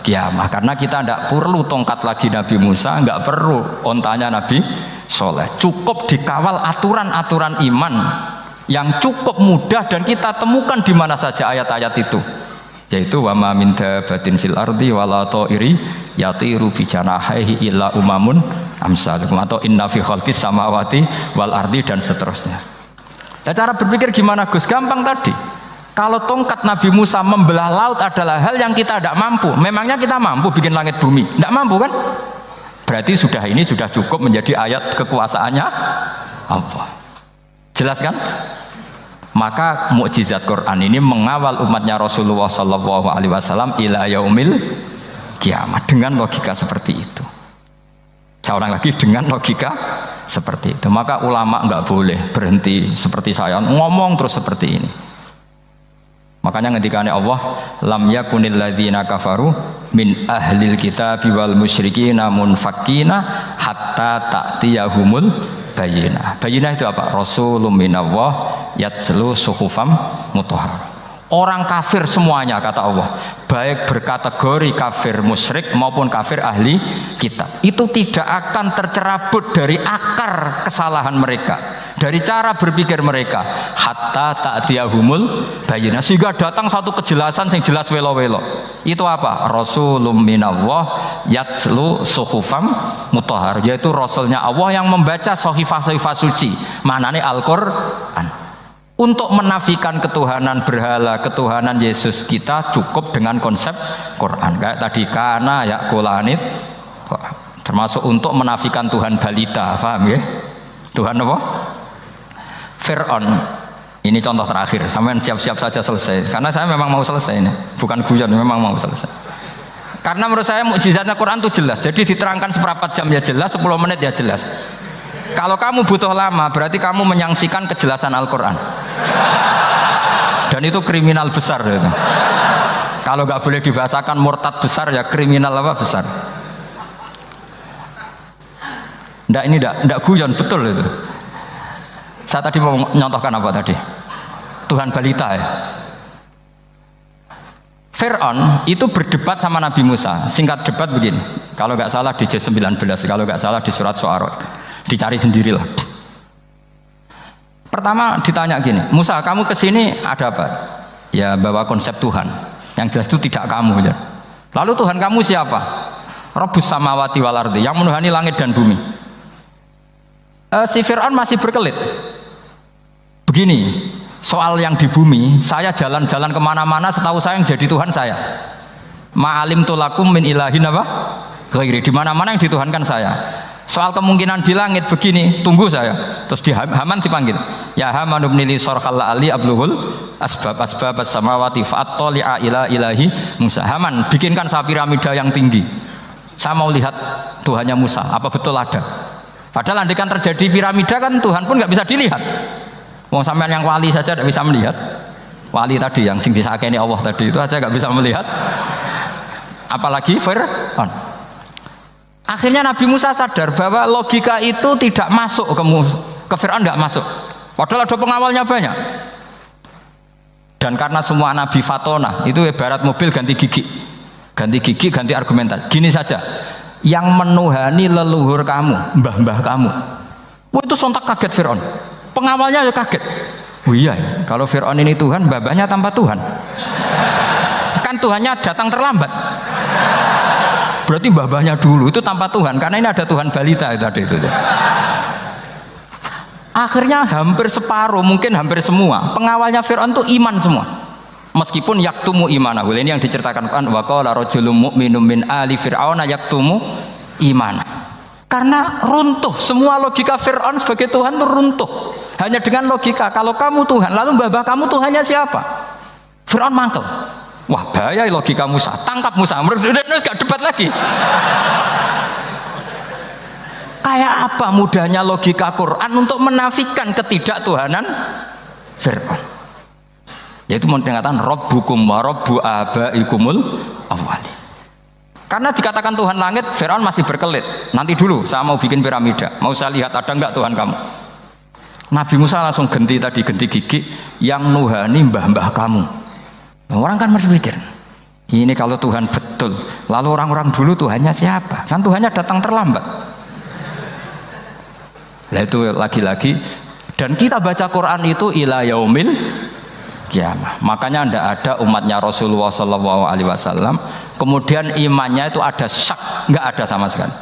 kiamah. Karena kita tidak perlu tongkat lagi Nabi Musa, nggak perlu ontanya Nabi Soleh. Cukup dikawal aturan-aturan iman yang cukup mudah dan kita temukan di mana saja ayat-ayat itu. Yaitu wa ma min dabatin fil ardi wala ta'iri yatiru bi janahihi illa umamun amsalukum, atau inna fi khalqis samawati wal ardi, dan seterusnya. Nah, cara berpikir gimana Gus? Gampang tadi. Kalau tongkat Nabi Musa membelah laut adalah hal yang kita tidak mampu, memangnya kita mampu bikin langit bumi? Tidak mampu kan? Berarti ini sudah cukup menjadi ayat kekuasaannya Allah. Jelas kan? Maka mukjizat Quran ini mengawal umatnya Rasulullah SAW ila yaumil kiamat dengan logika seperti itu. Saya ulang lagi, dengan logika seperti itu. Maka ulama nggak boleh berhenti seperti saya ngomong terus seperti ini. Makanya ketika Allah lam yakunil ladzina kafaru min ahlil kitabi wal musyrikina munfakkina hatta ta'tiyahumul bayyinah. Bayyinah itu apa? Rasulun minallah yatlu suhufam mutahhar. Orang kafir semuanya, kata Allah, baik berkategori kafir musyrik maupun kafir ahli kitab, itu tidak akan tercerabut dari akar kesalahan mereka, dari cara berpikir mereka, hatta ta'tiyahumul bayyinah, sehingga datang satu kejelasan yang jelas welo-welo. Itu apa? Rasulun minallah yatlu suhufam mutahhar, yaitu rasulnya Allah yang membaca sahifah-sahifah suci, manane Al-Qur'an. Untuk menafikan ketuhanan berhala, ketuhanan Yesus, kita cukup dengan konsep Quran. Kayak tadi kana ya kulanit, termasuk untuk menafikan Tuhan balita, paham ya? Tuhan apa? Fir'aun. Ini contoh terakhir, sampean siap-siap saja selesai. Karena saya memang mau selesai ini, bukan guyon, memang mau selesai. Karena menurut saya mukjizatnya Quran itu jelas. Jadi diterangkan seperempat jam ya jelas, 10 menit ya jelas. Kalau kamu butuh lama, berarti kamu menyangsikan kejelasan Al-Quran. Dan itu kriminal besar. Itu. Kalau nggak boleh dibahasakan murtad besar, ya kriminal apa besar. Nggak, ini nggak guyon, betul itu. Saya tadi mau nyontohkan apa tadi? Tuhan balita ya. Fir'aun itu berdebat sama Nabi Musa. Singkat debat begini. Kalau nggak salah di juz 19, kalau nggak salah di surat Syu'ara. Dicari sendirilah. Pertama ditanya gini, Musa, kamu kesini ada apa? Ya bawa konsep Tuhan. Yang jelas itu tidak kamu ya. Lalu Tuhan kamu siapa? Rabbus samawati wal ardi, yang menuhani langit dan bumi. Si Fir'aun masih berkelit. Begini, soal yang di bumi, saya jalan-jalan kemana-mana, setahu saya yang jadi Tuhan saya. Ma'alim tulakum min ilahin apa? Ghairi, di mana-mana yang dituhankan saya. Soal kemungkinan di langit begini, tunggu saya. Terus di Haman dipanggil, ya Haman ibnili sorqal ali abluhul asbab as-samawati fa'attali'a ila ilahi Musa. Haman, bikinkan saya piramida yang tinggi. Saya mau lihat Tuhannya Musa, apa betul ada? Padahal andikan terjadi piramida kan Tuhan pun nggak bisa dilihat. Wong sampean yang wali saja tidak bisa melihat. Wali tadi yang sing disakeni Allah tadi itu aja nggak bisa melihat. Apalagi Fir'aun. Akhirnya Nabi Musa sadar bahwa logika itu tidak masuk ke Fir'aun, tidak masuk. Padahal ada pengawalnya banyak. Dan karena semua Nabi fatona, itu ibarat mobil ganti gigi, ganti argumentasi. Gini saja, yang menuhani leluhur kamu, mbah-mbah kamu, wah itu sontak kaget Fir'aun. Pengawalnya juga kaget. Oh iya, kalau Fir'aun ini Tuhan, mbah-mbahnya tanpa Tuhan. Kan Tuhannya datang terlambat. Berarti mbah-mbahnya dulu itu tanpa Tuhan, karena ini ada Tuhan balita itu tadi itu. Akhirnya hampir separuh, mungkin hampir semua pengawalnya Fir'aun itu iman semua. Meskipun yaktumu imanahu, ini yang diceritakan Quran, wa qala rajulun mu'minun min ali fir'auna yaktumu imana. Karena runtuh, semua logika Fir'aun sebagai Tuhan itu runtuh. Hanya dengan logika, kalau kamu Tuhan, lalu mbah-mbah kamu Tuhannya siapa? Fir'aun mangkel. Wah bahaya logika Musa, tangkap Musa, udah gak debat lagi. Kayak apa mudahnya logika Quran untuk menafikan ketidaktuhanan Fir'aun. Yaitu mengatakan Rabbukum wa Rabbu abaikumul awwali. Karena dikatakan Tuhan langit, Fir'aun masih berkelit. Nanti dulu saya mau bikin piramida, mau saya lihat ada enggak Tuhan kamu. Nabi Musa langsung ganti gigi, yang nuhani mbah-mbah kamu. Orang kan berpikir, ini kalau Tuhan betul, lalu orang-orang dulu Tuhannya siapa? Kan Tuhannya datang terlambat. Nah itu lagi-lagi, dan kita baca Quran itu ila yaumil kiamah. Makanya tidak ada umatnya Rasulullah SAW kemudian imannya itu ada syak, nggak ada sama sekali.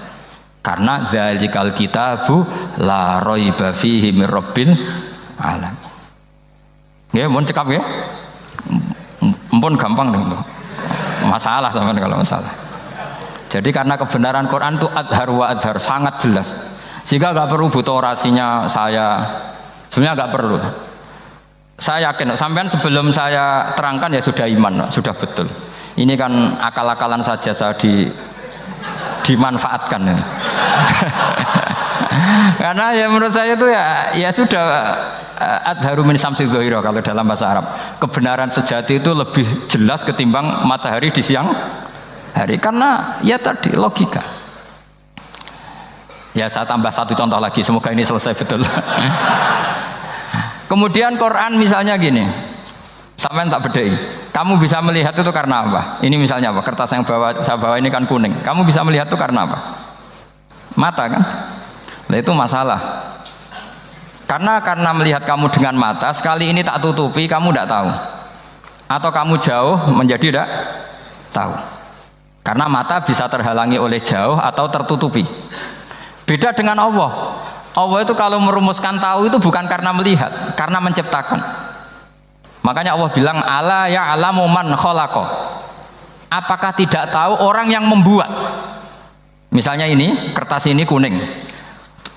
Karena dzalikal kitabu la raiba fihi mir rabbil alamin. Ya, mohon cekap ya. Ampun gampang dong. Masalah sama kalau masalah. Jadi karena kebenaran Quran itu adhar wa adhar, sangat jelas. Sehingga nggak perlu butuh orasinya saya. Sebenarnya nggak perlu. Saya yakin, sampean sebelum saya terangkan ya sudah iman, sudah betul. Ini kan akal-akalan saja saya dimanfaatkan. Karena ya menurut saya itu ya sudah adharu min samsi dzohiro kalau dalam bahasa Arab. Kebenaran sejati itu lebih jelas ketimbang matahari di siang hari. Karena ya tadi logika. Ya saya tambah satu contoh lagi, semoga ini selesai betul. Kemudian Quran misalnya gini, sampai tak bedai. Kamu bisa melihat itu karena apa? Ini misalnya apa? Kertas yang saya bawa ini kan kuning. Kamu bisa melihat itu karena apa? Mata kan? Nah itu masalah. Karena melihat kamu dengan mata, sekali ini tak tutupi, kamu tidak tahu. Atau kamu jauh menjadi tidak tahu. Karena mata bisa terhalangi oleh jauh atau tertutupi. Beda dengan Allah. Allah itu kalau merumuskan tahu itu bukan karena melihat, karena menciptakan. Makanya Allah bilang ala ya'lamu man khalaqa. Apakah tidak tahu orang yang membuat? Misalnya ini, kertas ini kuning.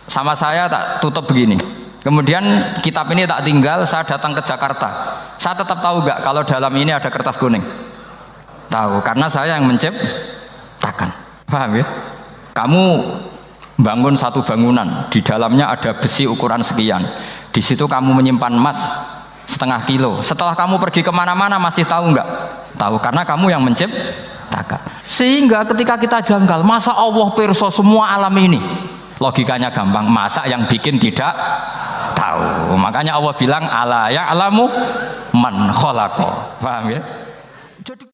Sama saya tak tutup begini. Kemudian kitab ini tak tinggal, saya datang ke Jakarta. Saya tetap tahu nggak kalau dalam ini ada kertas kuning? Tahu, karena saya yang menciptakan. Paham ya? Kamu bangun satu bangunan, di dalamnya ada besi ukuran sekian, di situ kamu menyimpan emas setengah kilo, setelah kamu pergi kemana-mana masih tahu nggak? Tahu, karena kamu yang menciptakan. Sehingga ketika kita janggal, masa Allah pirsa semua alam ini? Logikanya gampang, masa yang bikin tidak tahu? Makanya Allah bilang ala ya'lamu man khalaqa. Paham ya? Jadi